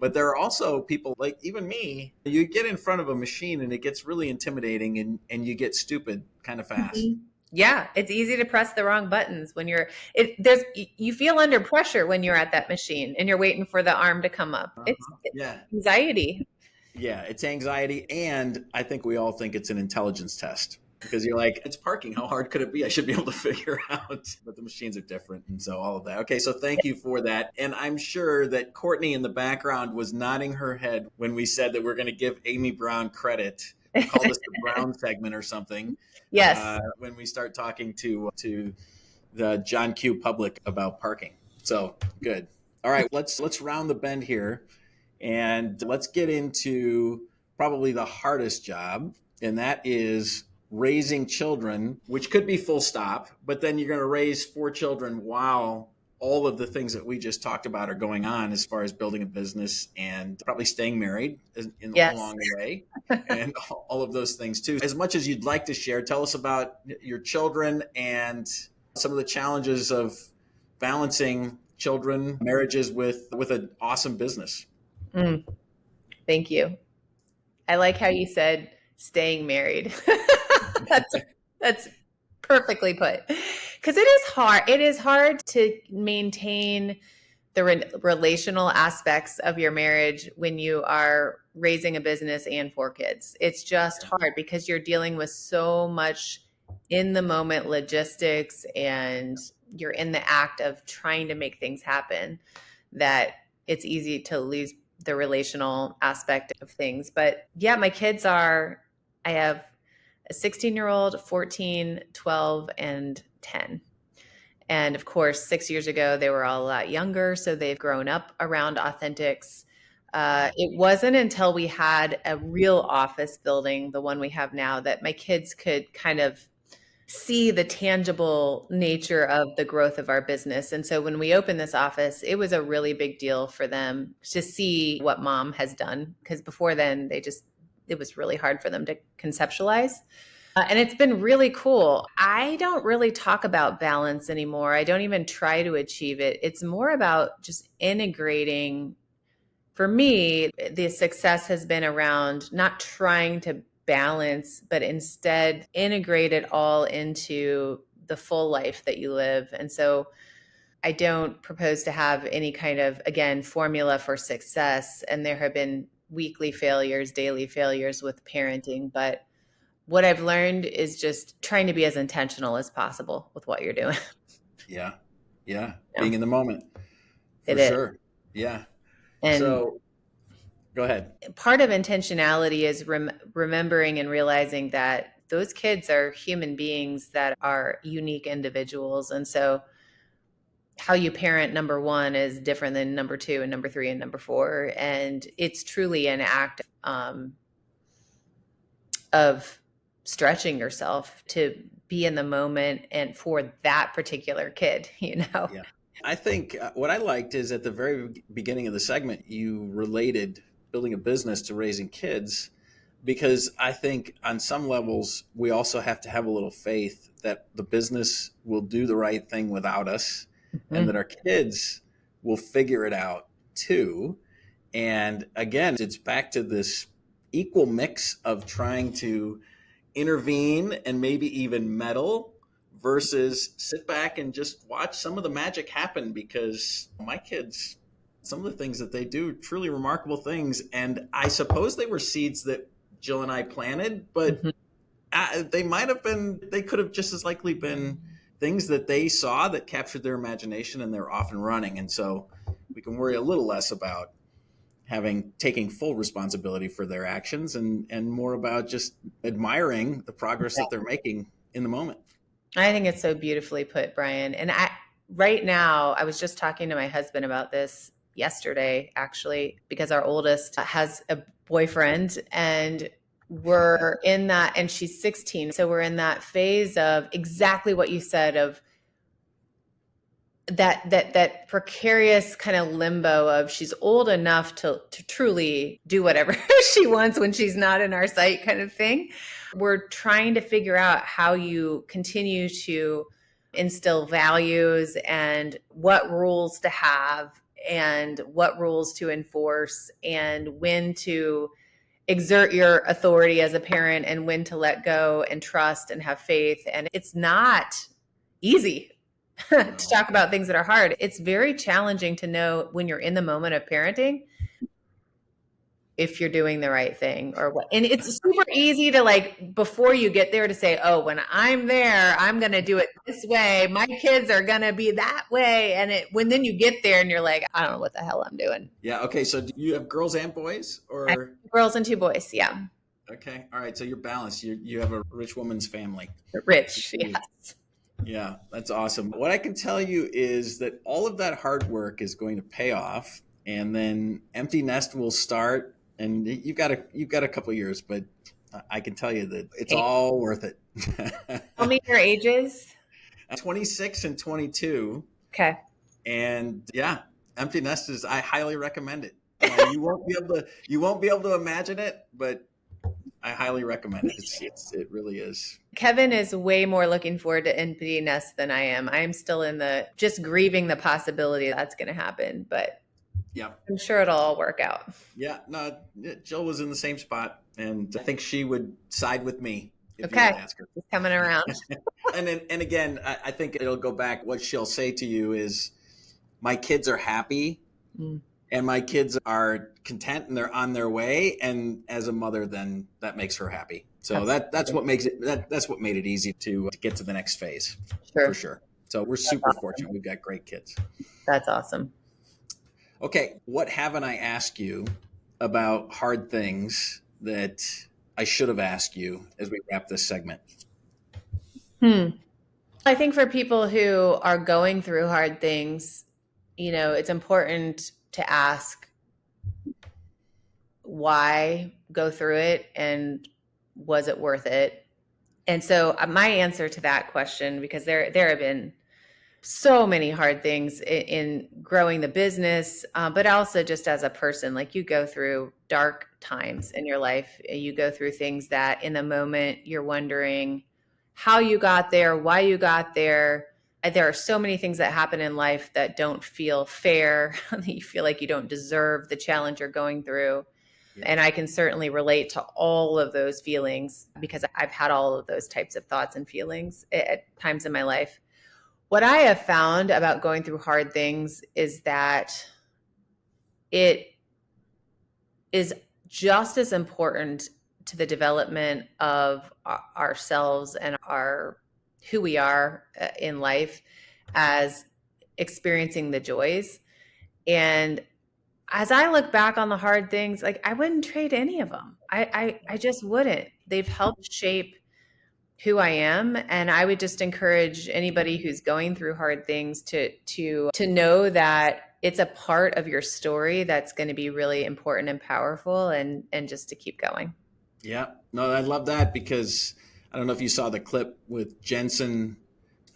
but there are also people like even me. You get in front of a machine and it gets really intimidating and you get stupid kind of fast. Mm-hmm. Yeah, it's easy to press the wrong buttons when you feel under pressure when you're at that machine and you're waiting for the arm to come up. It's anxiety. Yeah, it's anxiety. And I think we all think it's an intelligence test. Because you're like, it's parking. How hard could it be? I should be able to figure out. But the machines are different. And so all of that. Okay, so thank you for that. And I'm sure that Courtney in the background was nodding her head when we said that we're going to give Amy Brown credit. We'll call this the Brown segment or something. Yes. When we start talking to the John Q public about parking. So good. All right, let's round the bend here. And let's get into probably the hardest job. And that is raising children, which could be full stop, but then you're going to raise 4 children while all of the things that we just talked about are going on as far as building a business and probably staying married Yes. along the way and all of those things too. As much as you'd like to share, tell us about your children and some of the challenges of balancing children, marriages with an awesome business. Thank you. I like how you said staying married. That's perfectly put. Because it is hard. It is hard to maintain the relational aspects of your marriage when you are raising a business and 4 kids. It's just hard because you're dealing with so much in the moment logistics, and you're in the act of trying to make things happen, that it's easy to lose the relational aspect of things. But yeah, I have a 16-year-old, 14, 12, and 10. And of course, 6 years ago, they were all a lot younger. So they've grown up around Authenticx. It wasn't until we had a real office building, the one we have now, that my kids could kind of see the tangible nature of the growth of our business. And so when we opened this office, it was a really big deal for them to see what mom has done. Because before then, it was really hard for them to conceptualize. And it's been really cool. I don't really talk about balance anymore. I don't even try to achieve it. It's more about just integrating. For me, the success has been around not trying to balance, but instead integrate it all into the full life that you live. And so I don't propose to have any kind of, again, formula for success. And there have been weekly failures, daily failures with parenting. But what I've learned is just trying to be as intentional as possible with what you're doing. Yeah. Being in the moment. For It is. sure. Yeah. And so go ahead. part of intentionality is remembering and realizing that those kids are human beings that are unique individuals. And so how you parent number one is different than number two and number three and number four. And it's truly an act of stretching yourself to be in the moment and for that particular kid, Yeah. I think what I liked is at the very beginning of the segment, you related building a business to raising kids, because I think on some levels, we also have to have a little faith that the business will do the right thing without us, and that our kids will figure it out too. And again, it's back to this equal mix of trying to intervene and maybe even meddle versus sit back and just watch some of the magic happen, because my kids, some of the things that they do, truly remarkable things. And I suppose they were seeds that Jill and I planted, but they could have just as likely been things that they saw that captured their imagination, and they're off and running. And so we can worry a little less about taking full responsibility for their actions, and more about just admiring the progress that they're making in the moment. I think it's so beautifully put, Brian. And right now, I was just talking to my husband about this yesterday, actually, because our oldest has a boyfriend, and we're in that, and she's 16. So we're in that phase of exactly what you said, of that precarious kind of limbo of she's old enough to truly do whatever she wants when she's not in our sight, kind of thing. We're trying to figure out how you continue to instill values and what rules to have and what rules to enforce, and when to exert your authority as a parent and when to let go and trust and have faith. And it's not easy to talk about things that are hard. It's very challenging to know when you're in the moment of parenting if you're doing the right thing or what. And it's super easy to, like, before you get there, to say, oh, when I'm there, I'm going to do it this way. My kids are going to be that way. And when then you get there and you're like, I don't know what the hell I'm doing. Yeah. Okay. So do you have girls and boys, or girls and 2 boys? Yeah. Okay. All right. So you're balanced. You have a rich woman's family. Rich. Yes. Yeah, that's awesome. What I can tell you is that all of that hard work is going to pay off, and then empty nest will start. And you've got a couple of years, but I can tell you that it's all worth it. Tell me your ages. 26 and 22. Okay. And yeah, empty nesters, I highly recommend it. You won't be able to imagine it, but I highly recommend it. It really is. Kevin is way more looking forward to empty nest than I am. I'm still in the just grieving the possibility that's going to happen, but Yeah. I'm sure it'll all work out. Yeah. No, Jill was in the same spot, and I think she would side with me if you Okay. would ask her. Just coming around. And again, I think it'll go back. What she'll say to you is, my kids are happy. And my kids are content and they're on their way. And as a mother, then that makes her happy. So that's what makes it, that's what made it easy to get to the next phase. Sure. For sure. So we're super fortunate. We've got great kids. That's awesome. Okay. What haven't I asked you about hard things that I should have asked you as we wrap this segment? I think for people who are going through hard things, it's important to ask why go through it and was it worth it? And so my answer to that question, because there have been so many hard things in growing the business, but also just as a person, like you go through dark times in your life. You go through things that in the moment you're wondering how you got there, why you got there. There are so many things that happen in life that don't feel fair, that you feel like you don't deserve the challenge you're going through. Yeah. And I can certainly relate to all of those feelings because I've had all of those types of thoughts and feelings at times in my life. What I have found about going through hard things is that it is just as important to the development of ourselves and who we are in life as experiencing the joys. And as I look back on the hard things, like I wouldn't trade any of them. I just wouldn't. They've helped shape who I am. And I would just encourage anybody who's going through hard things to know that it's a part of your story that's going to be really important and powerful and just to keep going. Yeah, no, I love that because I don't know if you saw the clip with Jensen.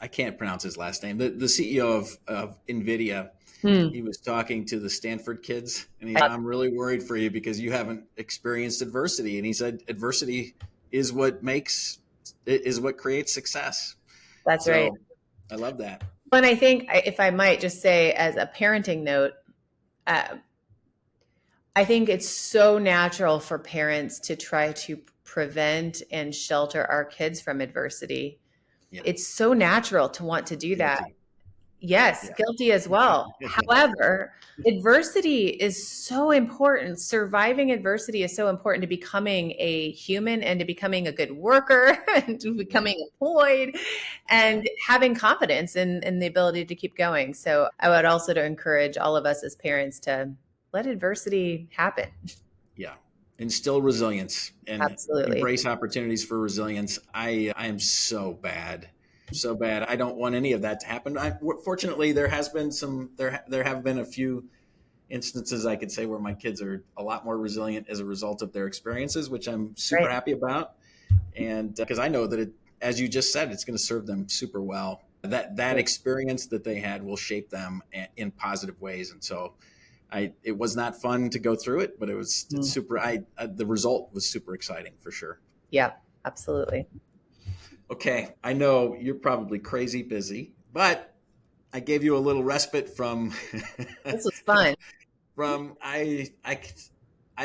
I can't pronounce his last name. The CEO of NVIDIA. He was talking to the Stanford kids and he said, I'm really worried for you because you haven't experienced adversity. And he said, adversity is what creates success. That's right. I love that. And I think if I might just say as a parenting note, I think it's so natural for parents to try to prevent and shelter our kids from adversity. Yeah. It's so natural to want to do that. Yes, yeah. Guilty as well. However, adversity is so important. Surviving adversity is so important to becoming a human and to becoming a good worker and to becoming employed and having confidence in the ability to keep going. So I would also to encourage all of us as parents to let adversity happen. Yeah. Instill resilience and absolutely embrace opportunities for resilience. I am so bad. I don't want any of that to happen. Fortunately, there have been a few instances I could say where my kids are a lot more resilient as a result of their experiences, which I'm super happy about. And because I know that as you just said, it's going to serve them super well. That experience that they had will shape them in positive ways. And so it was not fun to go through it, but it's super, the result was super exciting for sure. Yeah, absolutely. Okay, I know you're probably crazy busy, but I gave you a little respite from. This was fun. From I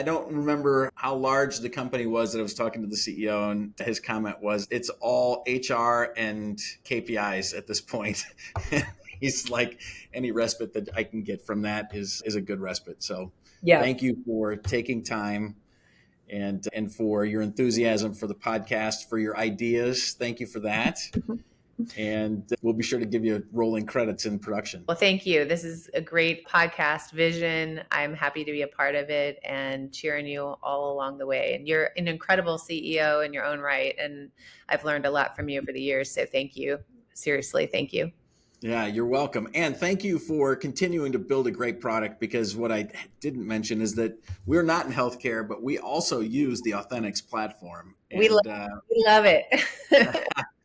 don't remember how large the company was that I was talking to the CEO, and his comment was, "It's all HR and KPIs at this point." He's like, any respite that I can get from that is a good respite. So, Thank you for taking time. And for your enthusiasm for the podcast, for your ideas. Thank you for that. And we'll be sure to give you rolling credits in production. Well, thank you. This is a great podcast vision. I'm happy to be a part of it and cheering you all along the way. And you're an incredible CEO in your own right. And I've learned a lot from you over the years. So thank you. Seriously, thank you. Yeah, you're welcome. And thank you for continuing to build a great product, because what I didn't mention is that we're not in healthcare, but we also use the Authenticx platform. And, we love it.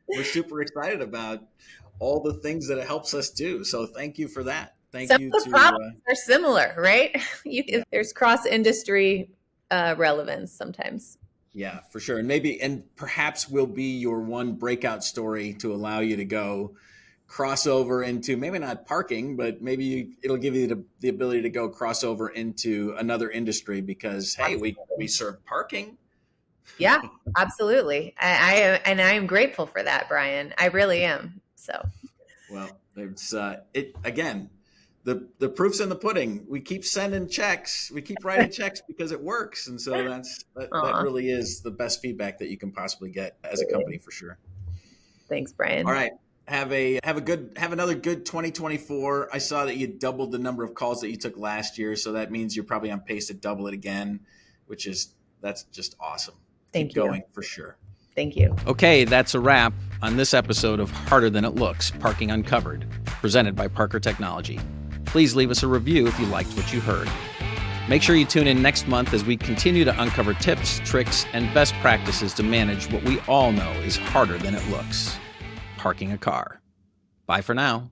We're super excited about all the things that it helps us do. So thank you for that. thank Some you of the to problems are similar, right? There's cross-industry relevance sometimes. yeah, for sure. And perhaps will be your one breakout story to allow you to go crossover into maybe not parking, but maybe it'll give you the ability to go crossover into another industry because, hey, we serve parking. Yeah, absolutely. I am grateful for that, Brian. I really am. So Well, it's it again. The proof's in the pudding. We keep sending checks. We keep writing checks because it works, and so that aw, really is the best feedback that you can possibly get as a company for sure. thanks, All Brian. right. Have another good 2024. I saw that you doubled the number of calls that you took last year, so that means you're probably on pace to double it again, that's just awesome. Keep Thank you. going for sure. Thank you. Okay, that's a wrap on this episode of Harder Than It Looks, Parking Uncovered, presented by Parker Technology. Please leave us a review if you liked what you heard. Make sure you tune in next month as we continue to uncover tips, tricks, and best practices to manage what we all know is harder than it looks: parking a car. Bye for now.